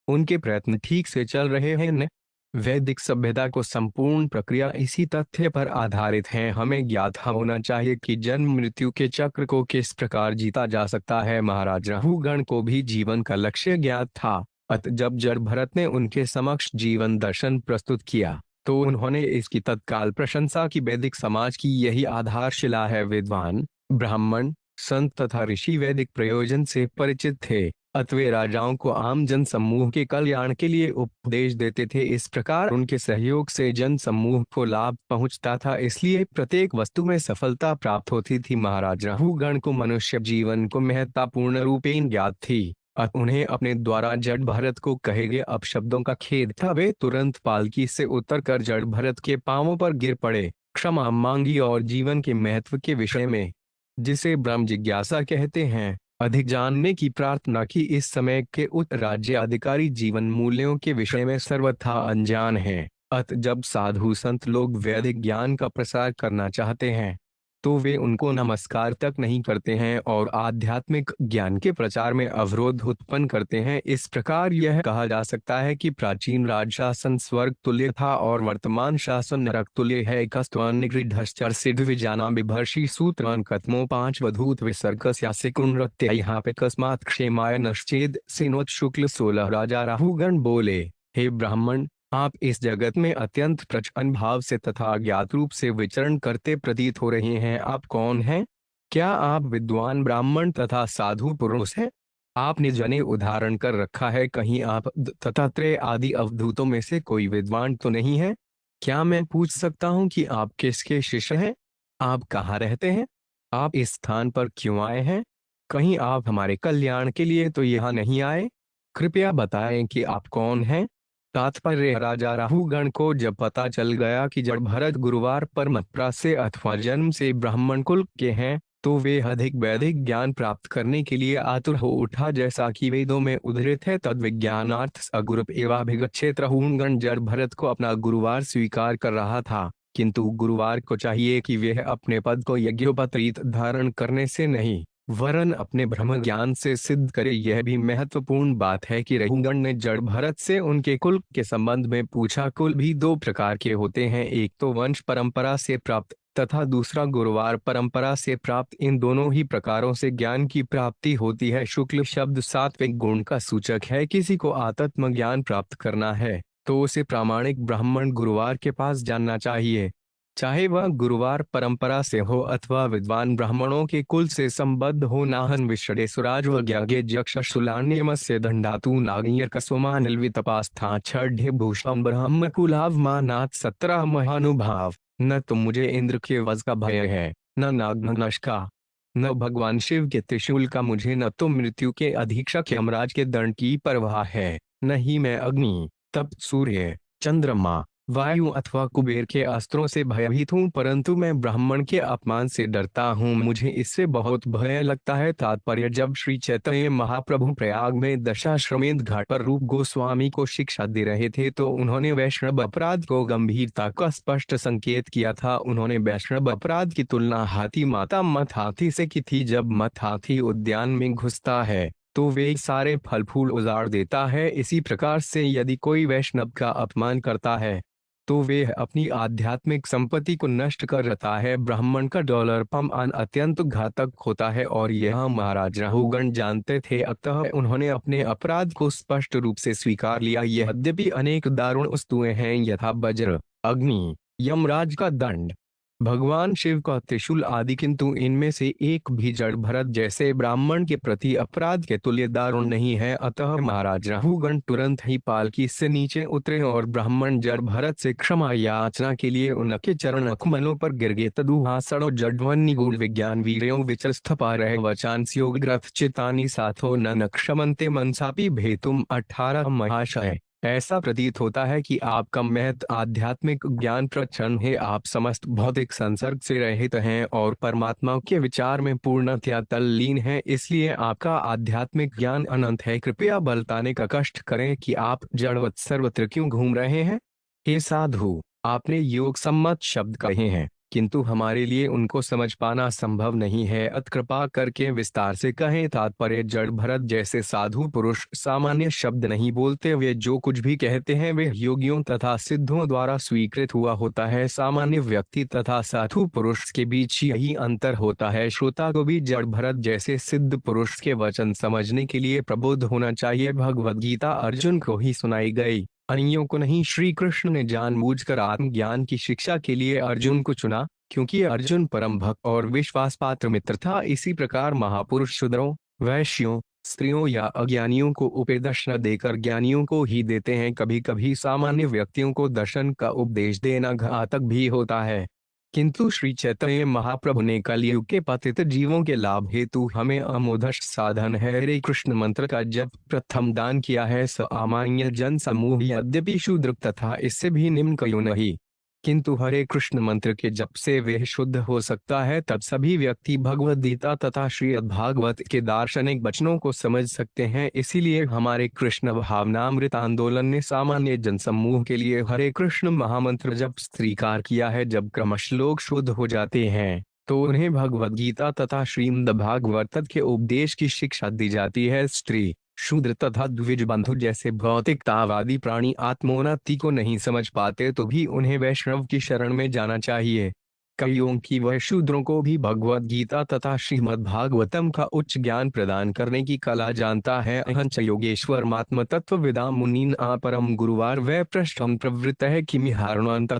उनके प्रयत्न ठीक से चल रहे हैं न? वैदिक सभ्यता को संपूर्ण प्रक्रिया इसी तथ्य पर आधारित है। हमें ज्ञात होना चाहिए कि जन्म मृत्यु के चक्र को किस प्रकार जीता जा सकता है। महाराज रहुगण को भी जीवन का लक्ष्य ज्ञात था, अतः जब जड़ भरत ने उनके समक्ष जीवन दर्शन प्रस्तुत किया तो उन्होंने इसकी तत्काल प्रशंसा की। वैदिक समाज की यही आधारशिला है। विद्वान ब्राह्मण संत तथा ऋषि वैदिक प्रयोजन से परिचित थे, अतवे राजाओं को आम जन समूह के कल्याण के लिए उपदेश देते थे। इस प्रकार उनके सहयोग से जन समूह को लाभ पहुंचता था, इसलिए प्रत्येक वस्तु में सफलता प्राप्त होती थी। महाराज रहुगण को मनुष्य जीवन को महत्वपूर्ण रूपेण ज्ञात थी, अतः उन्हें अपने द्वारा जड़ भरत को कहे गए अपशब्दों का खेद था। वे तुरंत पालकी से उतरकर जड़ भरत के पांवों पर गिर पड़े, क्षमा मांगी और जीवन के महत्व के विषय में, जिसे ब्रह्म जिज्ञासा कहते हैं, अधिक जानने की प्रार्थना की। इस समय के उच्च राज्य अधिकारी जीवन मूल्यों के विषय में सर्वथा अनजान हैं, अतः जब साधु संत लोग वैदिक ज्ञान का प्रसार करना चाहते हैं तो वे उनको नमस्कार तक नहीं करते हैं और आध्यात्मिक ज्ञान के प्रचार में अवरोध उत्पन्न करते हैं। इस प्रकार यह कहा जा सकता है कि प्राचीन राज शासन स्वर्ग तुल्य था और वर्तमान शासन नरक तुल्य है। कस्त्वनिगृढ़श्चर सिद्ध विजाना बिभर्षि सूत्रान कथमो 5 वधूत विसर्गस्यासिकुनृत्य यहाँ पे कस्मात् क्षेमाय नश्चेद सिनोत शुक्ल 16। राजा राहुगण बोले, हे ब्राह्मण, आप इस जगत में अत्यंत प्रचंड भाव से तथा अज्ञात रूप से विचरण करते प्रतीत हो रहे हैं। आप कौन हैं? क्या आप विद्वान ब्राह्मण तथा साधु पुरुष हैं? आपने जने उदाहरण कर रखा है, कहीं आप दत्तात्रेय आदि अवधूतों में से कोई विद्वान तो नहीं है? क्या मैं पूछ सकता हूँ कि आप किसके शिष्य हैं? आप कहाँ रहते हैं? आप इस स्थान पर क्यों आए हैं? कहीं आप हमारे कल्याण के लिए तो यहाँ नहीं आए? कृपया बताएं कि आप कौन हैं। तात्पर्य, राजा राहुगण को जब पता चल गया कि जड़ भरत गुरुवार परंपरा से अथवा जन्म से ब्राह्मण कुल के हैं तो वे अधिक वैदिक ज्ञान प्राप्त करने के लिए आतुर हो उठा, जैसा कि वेदों में उद्धृत है। तद विज्ञानार्थ अगुरुप एवाभिगच्छेत। राहुगण जड़ भरत को अपना गुरुवार स्वीकार कर रहा था, किंतु गुरुवार को चाहिए कि वह अपने पद को यज्ञोपवीत धारण करने से नहीं, वरन अपने ब्रह्म ज्ञान से सिद्ध करे। यह भी महत्वपूर्ण बात है कि रघुगण ने जड़ भरत से उनके कुल के संबंध में पूछा। कुल भी दो प्रकार के होते हैं, एक तो वंश परंपरा से प्राप्त तथा दूसरा गुरुवार परंपरा से प्राप्त। इन दोनों ही प्रकारों से ज्ञान की प्राप्ति होती है। शुक्ल शब्द सात्विक गुण का सूचक है। किसी को आत्म ज्ञान प्राप्त करना है तो उसे प्रामाणिक ब्राह्मण गुरुवार के पास जानना चाहिए, चाहे वह गुरुवार परंपरा से हो अथवा विद्वान ब्राह्मणों के कुल से संबद्ध हो। नाहन विषडे सुराज वज्ञागे जक्ष शुलान्यमस्य दंडातु नागियर कसुमानिल वितपास्था छड्ढे भूषम ब्रह्म कुलाव मानात 17 महानुभाव। न तो मुझे इंद्र के वज्र का भय है, न नागनश का, न भगवान शिव के त्रिशूल का मुझे, न तो मृत्यु के अधीक्षक यमराज के दंड की परवाह है, न ही मैं अग्नि, तप्त सूर्य, चंद्रमा, वायु अथवा कुबेर के अस्त्रों से भयभीत हूँ, परंतु मैं ब्राह्मण के अपमान से डरता हूँ, मुझे इससे बहुत भय लगता है। तात्पर्य: जब श्री चैतन्य महाप्रभु प्रयाग में दशाश्वमेध घाट पर रूप गोस्वामी को शिक्षा दे रहे थे तो उन्होंने वैष्णव अपराध को गंभीरता का स्पष्ट संकेत किया था। उन्होंने वैष्णव अपराध की तुलना हाथी माता मत हाथी से की थी। जब मत हाथी उद्यान में घुसता है तो वे सारे फल फूल उजाड़ देता है। इसी प्रकार से यदि कोई वैष्णव का अपमान करता है तो वे अपनी आध्यात्मिक संपत्ति को नष्ट कर रहा है। ब्राह्मण का डॉलर अपमान अत्यंत घातक होता है और यह महाराज राहुगण जानते थे, अतः उन्होंने अपने अपराध को स्पष्ट रूप से स्वीकार लिया। यद्यपि अनेक दारुण वस्तुएं हैं, यथा वज्र, अग्नि, यमराज का दंड, भगवान शिव का त्रिशूल आदि, किंतु इनमें से एक भी जड़ भरत जैसे ब्राह्मण के प्रति अपराध के तुल्य दारुण नहीं है। अतः महाराज राहुगण तुरंत ही पालकी से नीचे उतरे और ब्राह्मण जड़ भरत से क्षमा याचना के लिए उनके चरण कमलों पर गिर गए। तदुहासणो जड्वन्नी गूढ़ विज्ञान वीर्यों विचरस्थपा रहे वचांस योग ग्रथ चितानी साथो न क्षमन्ते मनसापि भेतुम 18 महाशय। ऐसा प्रतीत होता है कि आपका महत आध्यात्मिक ज्ञान प्रचंड है, आप समस्त भौतिक संसर्ग से रहित हैं और परमात्मा के विचार में पूर्णतया तल्लीन हैं, इसलिए आपका आध्यात्मिक ज्ञान अनंत है। कृपया बलताने का कष्ट करें कि आप जड़वत सर्वत्र क्यों घूम रहे हैं। हे साधु, आपने योग सम्मत शब्द कहे हैं, किंतु हमारे लिए उनको समझ पाना संभव नहीं है, अत कृपा करके विस्तार से कहें। तात्पर्य: जड़ भरत जैसे साधु पुरुष सामान्य शब्द नहीं बोलते, वे जो कुछ भी कहते हैं वे योगियों तथा सिद्धों द्वारा स्वीकृत हुआ होता है। सामान्य व्यक्ति तथा साधु पुरुष के बीच यही अंतर होता है। श्रोता को भी जड़ भरत जैसे सिद्ध पुरुष के वचन समझने के लिए प्रबुद्ध होना चाहिए। भगवद गीता अर्जुन को ही सुनाई गई, अन्यों को नहीं। श्री कृष्ण ने जानबूझकर आत्मज्ञान की शिक्षा के लिए अर्जुन को चुना, क्योंकि अर्जुन परम भक्त और विश्वास पात्र मित्र था। इसी प्रकार महापुरुष शूद्रों, वैश्यों, स्त्रियों या अज्ञानियों को उपदेश न देकर ज्ञानियों को ही देते हैं। कभी कभी सामान्य व्यक्तियों को दर्शन का उपदेश देना घातक भी होता है, किंतु श्री चैतन्य महाप्रभु ने कलयुग के पतित जीवों के लाभ हेतु हमें अमोधश साधन है हरे कृष्ण मंत्र का जप प्रथम दान किया है। सामान्य जन समूह यद्यपि शूद्र तथा इससे भी निम्न क्यों नहीं, किंतु हरे कृष्ण मंत्र के जप से वे शुद्ध हो सकता है। तब सभी व्यक्ति भगवद गीता तथा श्री भागवत के दार्शनिक वचनों को समझ सकते हैं। इसीलिए हमारे कृष्ण भावनामृत आंदोलन ने सामान्य जनसमूह के लिए हरे कृष्ण महामंत्र जप स्वीकार किया है। जब क्रमश लोग शुद्ध हो जाते हैं तो उन्हें भगवद गीता तथा श्रीमद् भागवत के उपदेश की शिक्षा दी जाती है। स्त्री, शूद्र तथा द्विज बंधु जैसे भौतिकतावादी प्राणी आत्मोन्नति को नहीं समझ पाते तो भी उन्हें वैष्णव की शरण में जाना चाहिए। कईयों की वह शूद्रों को भी भगवद गीता तथा श्रीमद् भागवतम का उच्च ज्ञान प्रदान करने की कला जानता है। अहंच योगेश्वर मात्म तत्व विदा मुनीन परम गुरुवार वह पृष्ठम प्रवृत्त है कि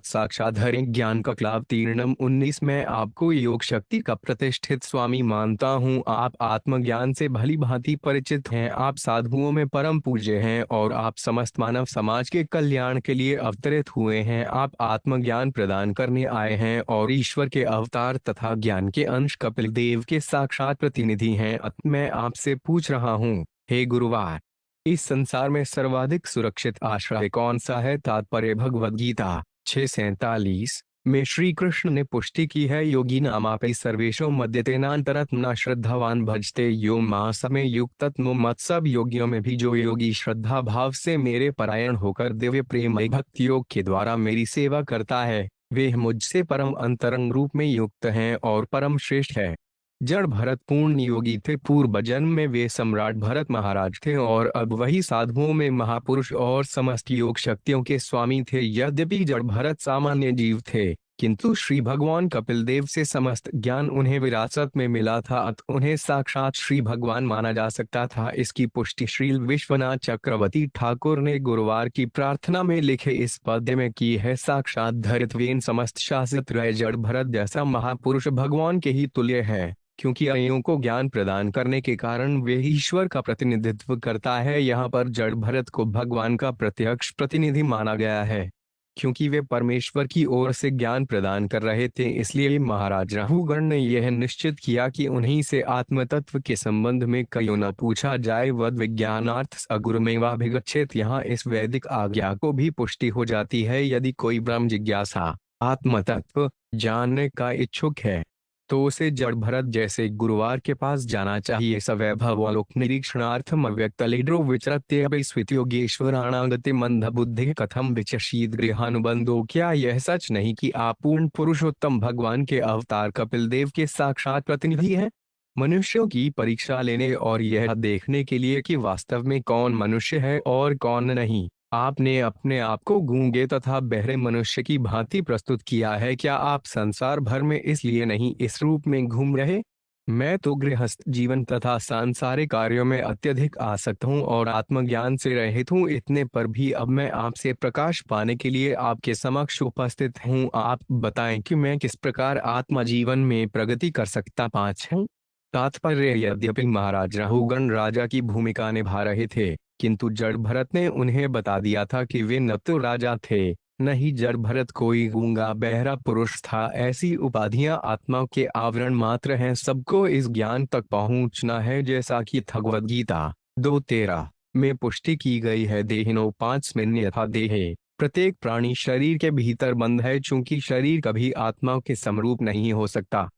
साक्षात हरे ज्ञान का क्लाव तीर्णम 19। मैं आपको योग शक्ति का प्रतिष्ठित स्वामी मानता हूँ। आप आत्मज्ञान से भली भांति परिचित हैं, आप साधुओं में परम पूज्य हैं और आप समस्त मानव समाज के कल्याण के लिए अवतरित हुए हैं। आप आत्मज्ञान प्रदान करने आए हैं और ईश्वर के अवतार तथा ज्ञान के अंश कपिल देव के साक्षात प्रतिनिधि हैं। मैं आपसे पूछ रहा हूँ, हे गुरुवार, इस संसार में सर्वाधिक सुरक्षित आश्रय कौन सा है। तात्पर्य: भगवद गीता 6:47। में श्री कृष्ण ने पुष्टि की है, योगी नामापि सर्वेशो मद्यतेनांतरत न श्रद्धावान भजते यो मास में युक्त मत। सब योगियों में भी जो योगी श्रद्धा भाव से मेरे परायण होकर दिव्य प्रेम भक्ति योग के द्वारा मेरी सेवा करता है, वे मुझसे परम अंतरंग रूप में युक्त हैं और परम श्रेष्ठ है। जड़ भरत पूर्ण योगी थे, पूर्व जन्म में वे सम्राट भरत महाराज थे और अब वही साधुओं में महापुरुष और समस्त योग शक्तियों के स्वामी थे। यद्यपि जड़ भरत सामान्य जीव थे, किंतु श्री भगवान कपिल देव से समस्त ज्ञान उन्हें विरासत में मिला था, अतः उन्हें साक्षात श्री भगवान माना जा सकता था। इसकी पुष्टि श्री विश्वनाथ चक्रवर्ती ठाकुर ने गुरुवार की प्रार्थना में लिखे इस पद्य में की है। साक्षात धरित्वेन समस्त शासित रह जड़ भरत जैसा महापुरुष भगवान के ही तुल्य है, क्योंकि अयों को ज्ञान प्रदान करने के कारण वे ईश्वर का प्रतिनिधित्व करता है। यहाँ पर जड़ भरत को भगवान का प्रत्यक्ष प्रतिनिधि माना गया है, क्योंकि वे परमेश्वर की ओर से ज्ञान प्रदान कर रहे थे। इसलिए महाराज राहुगण ने यह निश्चित किया कि उन्हीं से आत्मतत्व के संबंध में कयो न पूछा जाए। वद विज्ञानार्थ अगुरुमेवाभिगच्छेत। यहाँ इस वैदिक आज्ञा को भी पुष्टि हो जाती है। यदि कोई ब्रह्म जिज्ञासा आत्मतत्व जानने का इच्छुक है तो उसे जड़ भरत जैसे गुरुवार के पास जाना चाहिए। सवैभवलोक निरीक्षणार्थम अव्यक्तलेड्रो विचरत्य स्वितयोगेश्वराणागति मंद बुद्धि कथम विचशीद गृहानुबंधो। क्या यह सच नहीं कि आप पूर्ण पुरुषोत्तम भगवान के अवतार कपिल देव के साक्षात प्रतिनिधि हैं? मनुष्यों की परीक्षा लेने और यह देखने के लिए कि वास्तव में कौन मनुष्य है और कौन नहीं, आपने अपने आप को गूंगे तथा बहरे मनुष्य की भांति प्रस्तुत किया है। क्या आप संसार भर में इसलिए नहीं इस रूप में घूम रहे? मैं तो गृहस्थ जीवन तथा सांसारिक कार्यों में अत्यधिक आसक्त हूँ और आत्मज्ञान से रहित हूँ। इतने पर भी अब मैं आपसे प्रकाश पाने के लिए आपके समक्ष उपस्थित हूँ। आप बताएं कि मैं किस प्रकार आत्मा जीवन में प्रगति कर सकता। 5 है तात्पर्य। यद्यपि महाराज राहुगण राजा की भूमिका निभा रहे थे, किंतु जड़ भरत ने उन्हें बता दिया था कि वे न तो राजा थे, न ही जड़ भरत कोई गूंगा बहरा पुरुष था। ऐसी उपाधियां आत्मा के आवरण मात्र हैं। सबको इस ज्ञान तक पहुंचना है, जैसा कि भगवद गीता 2:13 में पुष्टि की गई है। देहिनो 5 यथा देहे। प्रत्येक प्राणी शरीर के भीतर बंद है, चूंकि शरीर कभी आत्मा के समरूप नहीं हो सकता।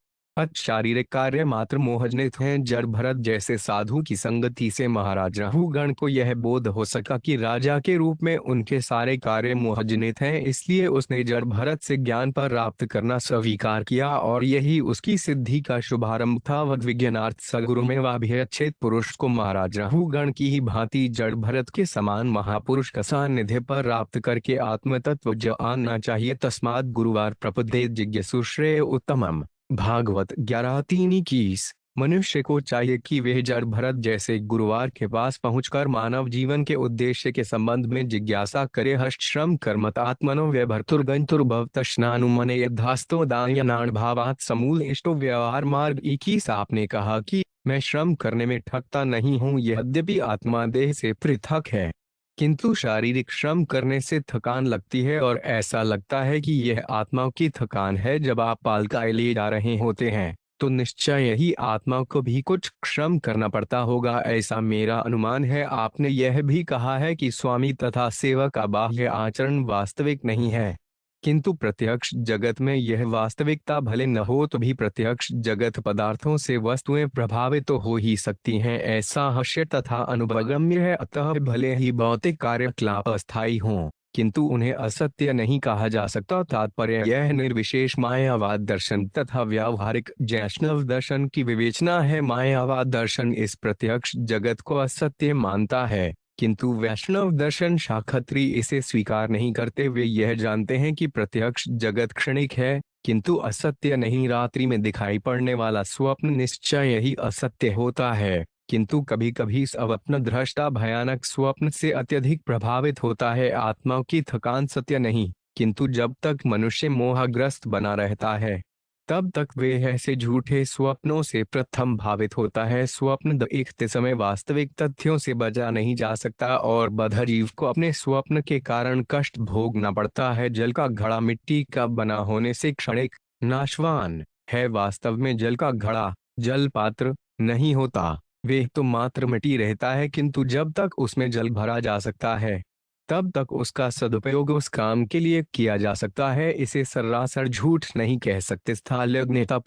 शारीरिक कार्य मात्र मोहजनित हैं। जड़ भरत जैसे साधु की संगति से महाराज राहुगण को यह बोध हो सका कि राजा के रूप में उनके सारे कार्य मोहजनित हैं। इसलिए उसने जड़ भरत से ज्ञान प्राप्त करना स्वीकार किया और यही उसकी सिद्धि का शुभारंभ था। वद विज्ञानार्थ सगुरु में वाभियच्छेद पुरुष को महाराज राहुगण की ही भांति जड़ भरत के समान महापुरुष का सानिध्य प्राप्त करके आत्मतत्व जानना चाहिए। तस्मात् गुरुवार प्रपदे जिज्ञासु श्रेय उत्तमम। भागवत 11:3-21। मनुष्य को चाहिए कि वह जड़ भरत जैसे गुरुवार के पास पहुंचकर मानव जीवन के उद्देश्य के संबंध में जिज्ञासा करे। हष्ट श्रम कर्मत आत्मनो व्यभर्तुर्गंतुर्भवतश्नानुमने यद्धास्तो दायनान भावात समूल इष्टो व्यवहार मार्ग। 21। आपने कहा कि मैं श्रम करने में थकता नहीं हूँ, यद्यपि आत्मा देह से पृथक है, किंतु शारीरिक श्रम करने से थकान लगती है और ऐसा लगता है कि यह आत्मा की थकान है। जब आप पालकाय ले जा रहे होते हैं तो निश्चय ही आत्मा को भी कुछ श्रम करना पड़ता होगा, ऐसा मेरा अनुमान है। आपने यह भी कहा है कि स्वामी तथा सेवक का बाह्य आचरण वास्तविक नहीं है, किंतु प्रत्यक्ष जगत में यह वास्तविकता भले न हो तो भी प्रत्यक्ष जगत पदार्थों से वस्तुएं प्रभावित तो हो ही सकती हैं, ऐसा हश्य तथा अनुभवगम्य है। अतः भले ही भौतिक कार्यकलाप अस्थायी हों, किंतु उन्हें असत्य नहीं कहा जा सकता। तात्पर्य यह निर्विशेष मायावाद दर्शन तथा व्यावहारिक वैष्णव दर्शन की विवेचना है। मायावाद दर्शन इस प्रत्यक्ष जगत को असत्य मानता है, किंतु वैष्णव दर्शन शाखत्री इसे स्वीकार नहीं करते। वे यह जानते हैं कि प्रत्यक्ष जगत क्षणिक है, किंतु असत्य नहीं। रात्रि में दिखाई पड़ने वाला स्वप्न निश्चय ही असत्य होता है, किंतु कभी कभी स्वप्न दृष्टा भयानक स्वप्न से अत्यधिक प्रभावित होता है। आत्मा की थकान सत्य नहीं, किंतु जब तक मनुष्य मोहग्रस्त बना रहता है तब तक वे ऐसे झूठे स्वप्नों से प्रथम भावित होता है। स्वप्न देखते समय वास्तविक तथ्यों से बचा नहीं जा सकता और बद्ध जीव को अपने स्वप्न के कारण कष्ट भोगना पड़ता है। जल का घड़ा मिट्टी का बना होने से क्षणिक नाशवान है। वास्तव में जल का घड़ा जल पात्र नहीं होता, वे तो मात्र मिट्टी रहता है, किंतु जब तक उसमें जल भरा जा सकता है तब तक उसका सदुपयोग उस काम के लिए किया जा सकता है। इसे सरासर झूठ नहीं कह सकते। स्थलग्नेता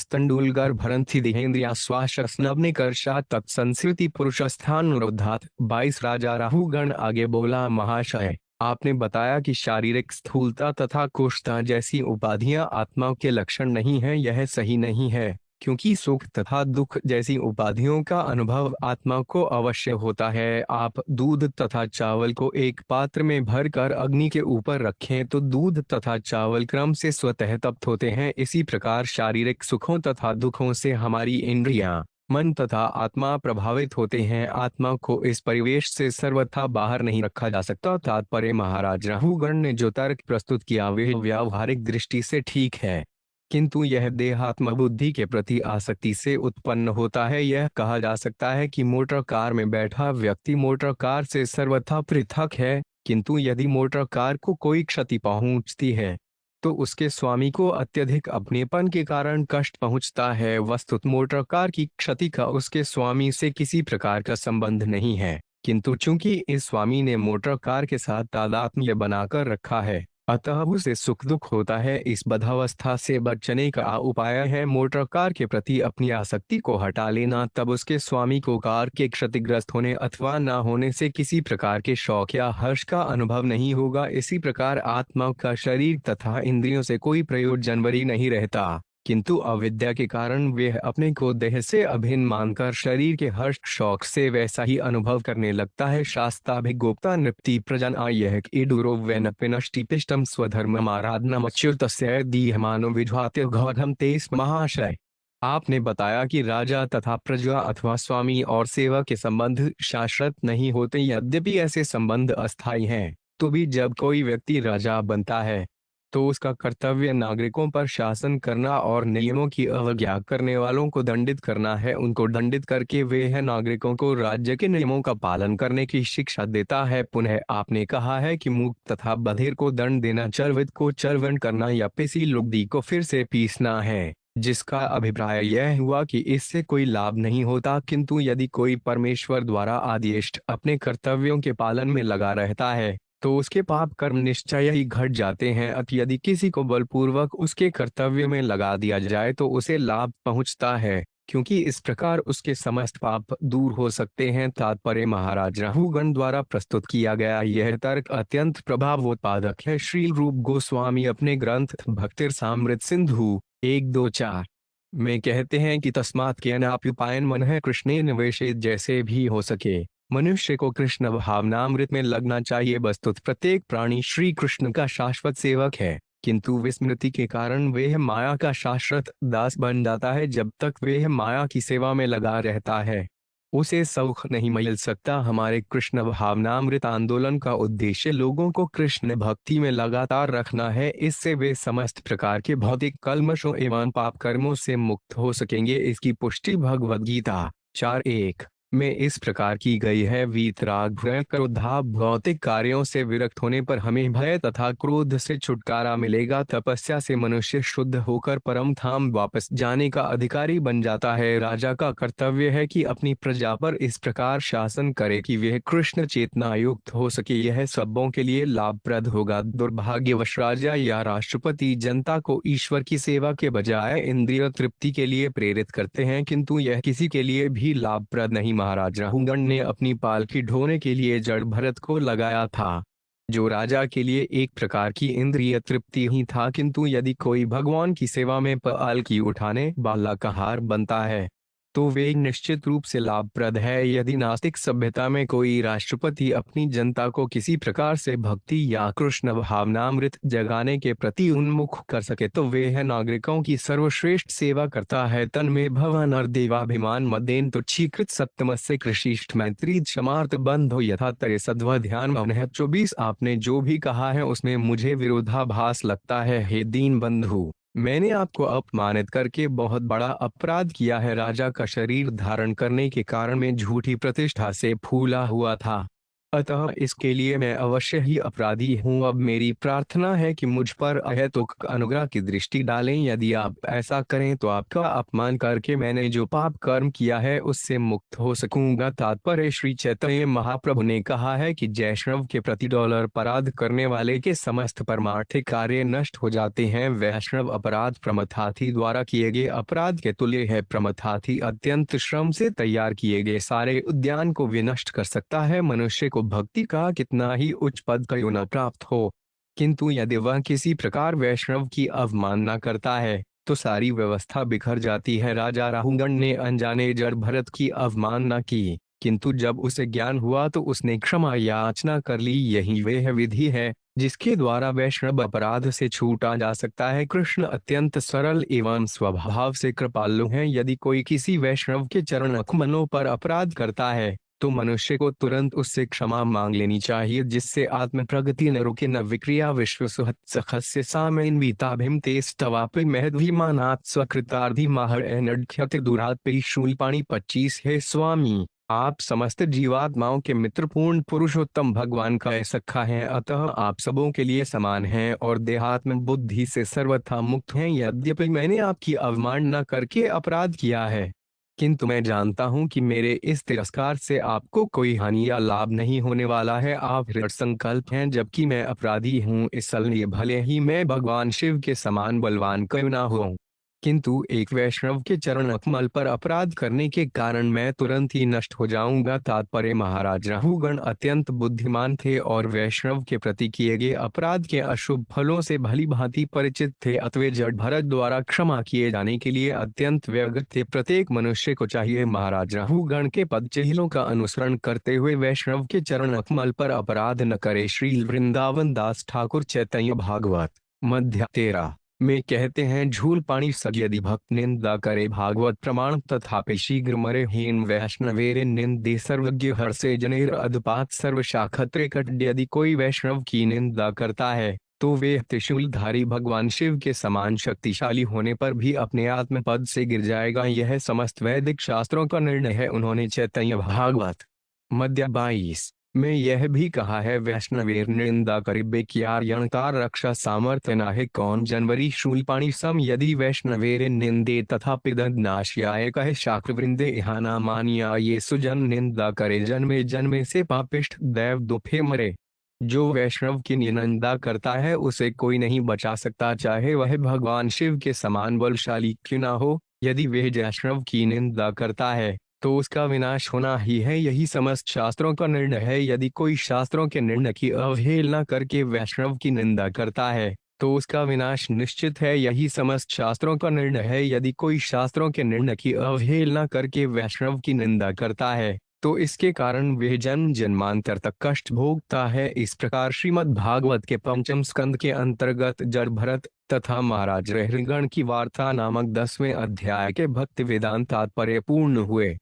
तेंदुलकर भरंथी देहेंद्रिया श्वास नवनिकर्षा तत्संस्कृति पुरुष स्थान रुद्धात 22 राजा राहुगण आगे बोला, महाशय, आपने बताया कि शारीरिक स्थूलता तथा कुष्ठता जैसी उपाधियां आत्मा के लक्षण नहीं है। यह सही नहीं है, क्योंकि सुख तथा दुख जैसी उपाधियों का अनुभव आत्मा को अवश्य होता है। आप दूध तथा चावल को एक पात्र में भरकर अग्नि के ऊपर रखें तो दूध तथा चावल क्रम से स्वतः तप्त होते हैं। इसी प्रकार शारीरिक सुखों तथा दुखों से हमारी इंद्रियां, मन तथा आत्मा प्रभावित होते हैं। आत्मा को इस परिवेश से सर्वथा बाहर नहीं रखा जा सकता। तात्पर्य, महाराज राहुगण ने जो तर्क प्रस्तुत किया वह व्यावहारिक दृष्टि से ठीक है, किंतु यह देहात्म बुद्धि के प्रति आसक्ति से उत्पन्न होता है। यह कहा जा सकता है कि मोटर कार में बैठा व्यक्ति मोटर कार से सर्वथा पृथक है, किंतु यदि मोटर कार को कोई क्षति पहुंचती है तो उसके स्वामी को अत्यधिक अपनेपन के कारण कष्ट पहुंचता है। वस्तुतः मोटर कार की क्षति का उसके स्वामी से किसी प्रकार का संबंध नहीं है, किंतु चूंकि इस स्वामी ने मोटर कार के साथ तादात्म्य बनाकर रखा है, अतः उसे सुख दुख होता है। इस बद्धावस्था से बचने का उपाय है मोटर कार के प्रति अपनी आसक्ति को हटा लेना। तब उसके स्वामी को कार के क्षतिग्रस्त होने अथवा न होने से किसी प्रकार के शौक या हर्ष का अनुभव नहीं होगा। इसी प्रकार आत्मा का शरीर तथा इंद्रियों से कोई प्रयोजन वरी नहीं रहता, किंतु अविद्या के कारण वह अपने को देह से अभिन्न मानकर शरीर के हर्ष शौक से वैसा ही अनुभव करने लगता है। शास्त्राभिगोप्ता नृप्ति प्रजन आयह इडुरो वैनपिनष्टि पिष्टम स्वधर्म आराधनम अच्युतस्य दीहमानो विज्वात्य घौधम तेस। महाशय, आपने बताया कि राजा तथा प्रजा अथवा स्वामी और सेवक के संबंध शाश्वत नहीं होते। यद्यपि ऐसे संबंध अस्थायी हैं, तो भी जब कोई व्यक्ति राजा बनता है तो उसका कर्तव्य नागरिकों पर शासन करना और नियमों की अवज्ञा करने वालों को दंडित करना है। उनको दंडित करके वह नागरिकों को राज्य के नियमों का पालन करने की शिक्षा देता है। पुनः आपने कहा है कि मूक तथा बधिर को दंड देना, चर्वित को चर्वण करना या पिसी लुगदी को फिर से पीसना है, जिसका अभिप्राय यह हुआ कि इससे कोई लाभ नहीं होता। किंतु यदि कोई परमेश्वर द्वारा आदिष्ट अपने कर्तव्यों के पालन में लगा रहता है तो उसके पाप कर्म निश्चय ही घट जाते हैं। अतः यदि किसी को बलपूर्वक उसके कर्तव्य में लगा दिया जाए तो उसे लाभ पहुंचता है, क्योंकि इस प्रकार उसके समस्त पाप दूर हो सकते हैं। तात्पर्य, महाराज राहुगण द्वारा प्रस्तुत किया गया यह तर्क अत्यंत प्रभावोत्पादक है। श्री रूप गोस्वामी अपने ग्रंथ भक्तिरसामृत सिंधु 1-2-4 में कहते हैं कि तस्मात् केनाप्युपायन मनः कृष्णे निवेशेत, जैसे भी हो सके मनुष्य को कृष्ण भावनामृत में लगना चाहिए। वस्तुत प्रत्येक प्राणी श्री कृष्ण का शाश्वत सेवक है, किंतु विस्मृति के कारण वह माया का शाश्वत दास बन जाता है। जब तक वह माया की सेवा में लगा रहता है उसे सुख नहीं मिल सकता। हमारे कृष्ण भावनामृत आंदोलन का उद्देश्य लोगों को कृष्ण भक्ति में लगातार रखना है। इससे वे समस्त प्रकार के भौतिक कल्मशों एवं पाप कर्मों से मुक्त हो सकेंगे। इसकी पुष्टि भगवद गीता 4:1 में इस प्रकार की गई है। वीतराग भय क्रोधाभ, भौतिक कार्यों से विरक्त होने पर हमें भय तथा क्रोध से छुटकारा मिलेगा। तपस्या से मनुष्य शुद्ध होकर परम धाम वापस जाने का अधिकारी बन जाता है। राजा का कर्तव्य है कि अपनी प्रजा पर इस प्रकार शासन करे कि वह कृष्ण चेतना युक्त हो सके। यह सबों के लिए लाभप्रद होगा। दुर्भाग्यवश राजा या राष्ट्रपति जनता को ईश्वर की सेवा के बजाय इंद्रिय तृप्ति के लिए प्रेरित करते हैं, किंतु यह किसी के लिए भी लाभप्रद नहीं। महाराज राहुगण ने अपनी पालकी ढोने के लिए जड़ भरत को लगाया था, जो राजा के लिए एक प्रकार की इंद्रिय तृप्ति ही था। किंतु यदि कोई भगवान की सेवा में पालकी उठाने वाला का हार बनता है तो वे निश्चित रूप से लाभप्रद है। यदि नास्तिक सभ्यता में कोई राष्ट्रपति अपनी जनता को किसी प्रकार से भक्ति या कृष्ण भावनामृत जगाने के प्रति उन्मुख कर सके तो वह नागरिकों की सर्वश्रेष्ठ सेवा करता है। तन में भवन और देवाभिमान मदेन तुच्छीकृत सप्तमस्य कृषिष्ठ मैत्री क्षमार्थ बंधो यथा तरे सद्व ध्यान 24। आपने जो भी कहा है उसमें मुझे विरोधाभास लगता है। हे दीन बंधु, मैंने आपको अपमानित करके बहुत बड़ा अपराध किया है। राजा का शरीर धारण करने के कारण मैं झूठी प्रतिष्ठा से फूला हुआ था, अतः इसके लिए मैं अवश्य ही अपराधी हूँ। अब मेरी प्रार्थना है कि मुझ पर अहेतुक अनुग्रह की दृष्टि डालें। यदि आप ऐसा करें तो आपका अपमान करके मैंने जो पाप कर्म किया है उससे मुक्त हो सकूंगा। तात्पर्य श्री चैतन्य महाप्रभु ने कहा है कि वैष्णव के प्रति डॉलर अपराध करने वाले के समस्त परमार्थिक कार्य नष्ट हो जाते हैं। वैष्णव अपराध प्रमथार्थी द्वारा किए गए अपराध के तुल्य है। प्रमथार्थी अत्यंत श्रम से तैयार किए गए सारे उद्यान को विनष्ट कर सकता है। मनुष्य को भक्ति का कितना ही उच्च पद क्यों न प्राप्त हो, किंतु यदि वह किसी प्रकार वैष्णव की अवमानना करता है तो सारी व्यवस्था बिखर जाती है। राजा राहुगण ने अनजाने जड़ भरत की अवमानना की, किंतु जब उसे ज्ञान हुआ तो उसने क्षमा याचना कर ली। यही वह विधि है जिसके द्वारा वैष्णव अपराध से छूटा जा सकता है। कृष्ण अत्यंत सरल एवं स्वभाव से कृपालु हैं। यदि कोई किसी वैष्णव के चरण कमलों पर अपराध करता है तो मनुष्य को तुरंत उससे क्षमा मांग लेनी चाहिए, जिससे आत्म प्रगति न रुके न विक्रिया। विश्व सुहत सखस्य सामयिताभिम तेस्तवापि महद्भिमानात् स्वकृतार्धि माहर एनड्ख्यति दुरात्पि शूलपाणी 25 है स्वामी, आप समस्त जीवात्माओं के मित्र पूर्ण पुरुषोत्तम भगवान का सखा हैं, अतः आप सबों के लिए समान हैं और देहात्म बुद्धि से सर्वथा मुक्त हैं। यद्यपि मैंने आपकी अवमानना करके अपराध किया है, किंतु मैं जानता हूं कि मेरे इस तिरस्कार से आपको कोई हानि या लाभ नहीं होने वाला है। आप दृढ़ संकल्प हैं जबकि मैं अपराधी हूं, इसलिए भले ही मैं भगवान शिव के समान बलवान क्यों ना हूं, किंतु एक वैष्णव के चरण कमल पर अपराध करने के कारण मैं तुरंत ही नष्ट हो जाऊंगा। तात्पर्य महाराज राहुगण अत्यंत बुद्धिमान थे और वैष्णव के प्रति किए गए अपराध के अशुभ फलों से भली भांति परिचित थे, अतः जड़ भरत द्वारा क्षमा किए जाने के लिए अत्यंत व्यग्र थे। प्रत्येक मनुष्य को चाहिए महाराज राहुगण के पद चिन्हों का अनुसरण करते हुए वैष्णव के चरण कमल पर अपराध न करे। श्री वृंदावन दास ठाकुर चैतन्य भागवत मध्य 13 में कहते हैं, झूल पाणी सज यदि भक्त निंदा करे भागवत प्रमाण तथापि शीघ्र मरे हीन वैष्णवेरे निंदे सर्वज्ञ हर्षे जनेर अदपात सर्व शाखत्रे कट। यदि कोई वैष्णव की निंदा करता है तो वे त्रिशूलधारी भगवान शिव के समान शक्तिशाली होने पर भी अपने आत्म पद से गिर जाएगा। यह समस्त वैदिक शास्त्रों का निर्णय है। उन्होंने चैतन्य भागवत मध्य 22 में यह भी कहा है, वैष्णवेर निंदा करिबे कियार्यणकार रक्षा सामर्थ्य नाहे कौन जनवरी शूलपाणी सम यदि वैष्णवेर निंदे तथा पिदंद नाश्याय कहे शाक्रवृंदे इहाना मानिया ये सुजन निंदा करे जन्मे जन्मे से पापिष्ठ दैव दुफे मरे। जो वैष्णव की निंदा करता है उसे कोई नहीं बचा सकता, चाहे वह भगवान शिव के समान बलशाली क्यों ना हो। यदि वह वैष्णव की निंदा करता है तो उसका विनाश होना ही है। यही समस्त शास्त्रों का निर्णय है। यदि कोई शास्त्रों के निर्णय की अवहेलना करके वैष्णव की निंदा करता है तो उसका विनाश निश्चित है। यही समस्त शास्त्रों का निर्णय है। यदि कोई शास्त्रों के निर्णय की अवहेलना करके वैष्णव की निंदा करता है तो इसके कारण वह जन्म जन्मांतर तक कष्ट भोगता है। इस प्रकार श्रीमद् भागवत के 5वें स्कंद के अंतर्गत जड़ भरत तथा महाराज रहगण की वार्ता नामक 10वें अध्याय के भक्ति वेदांत तात्पर्य पूर्ण हुए।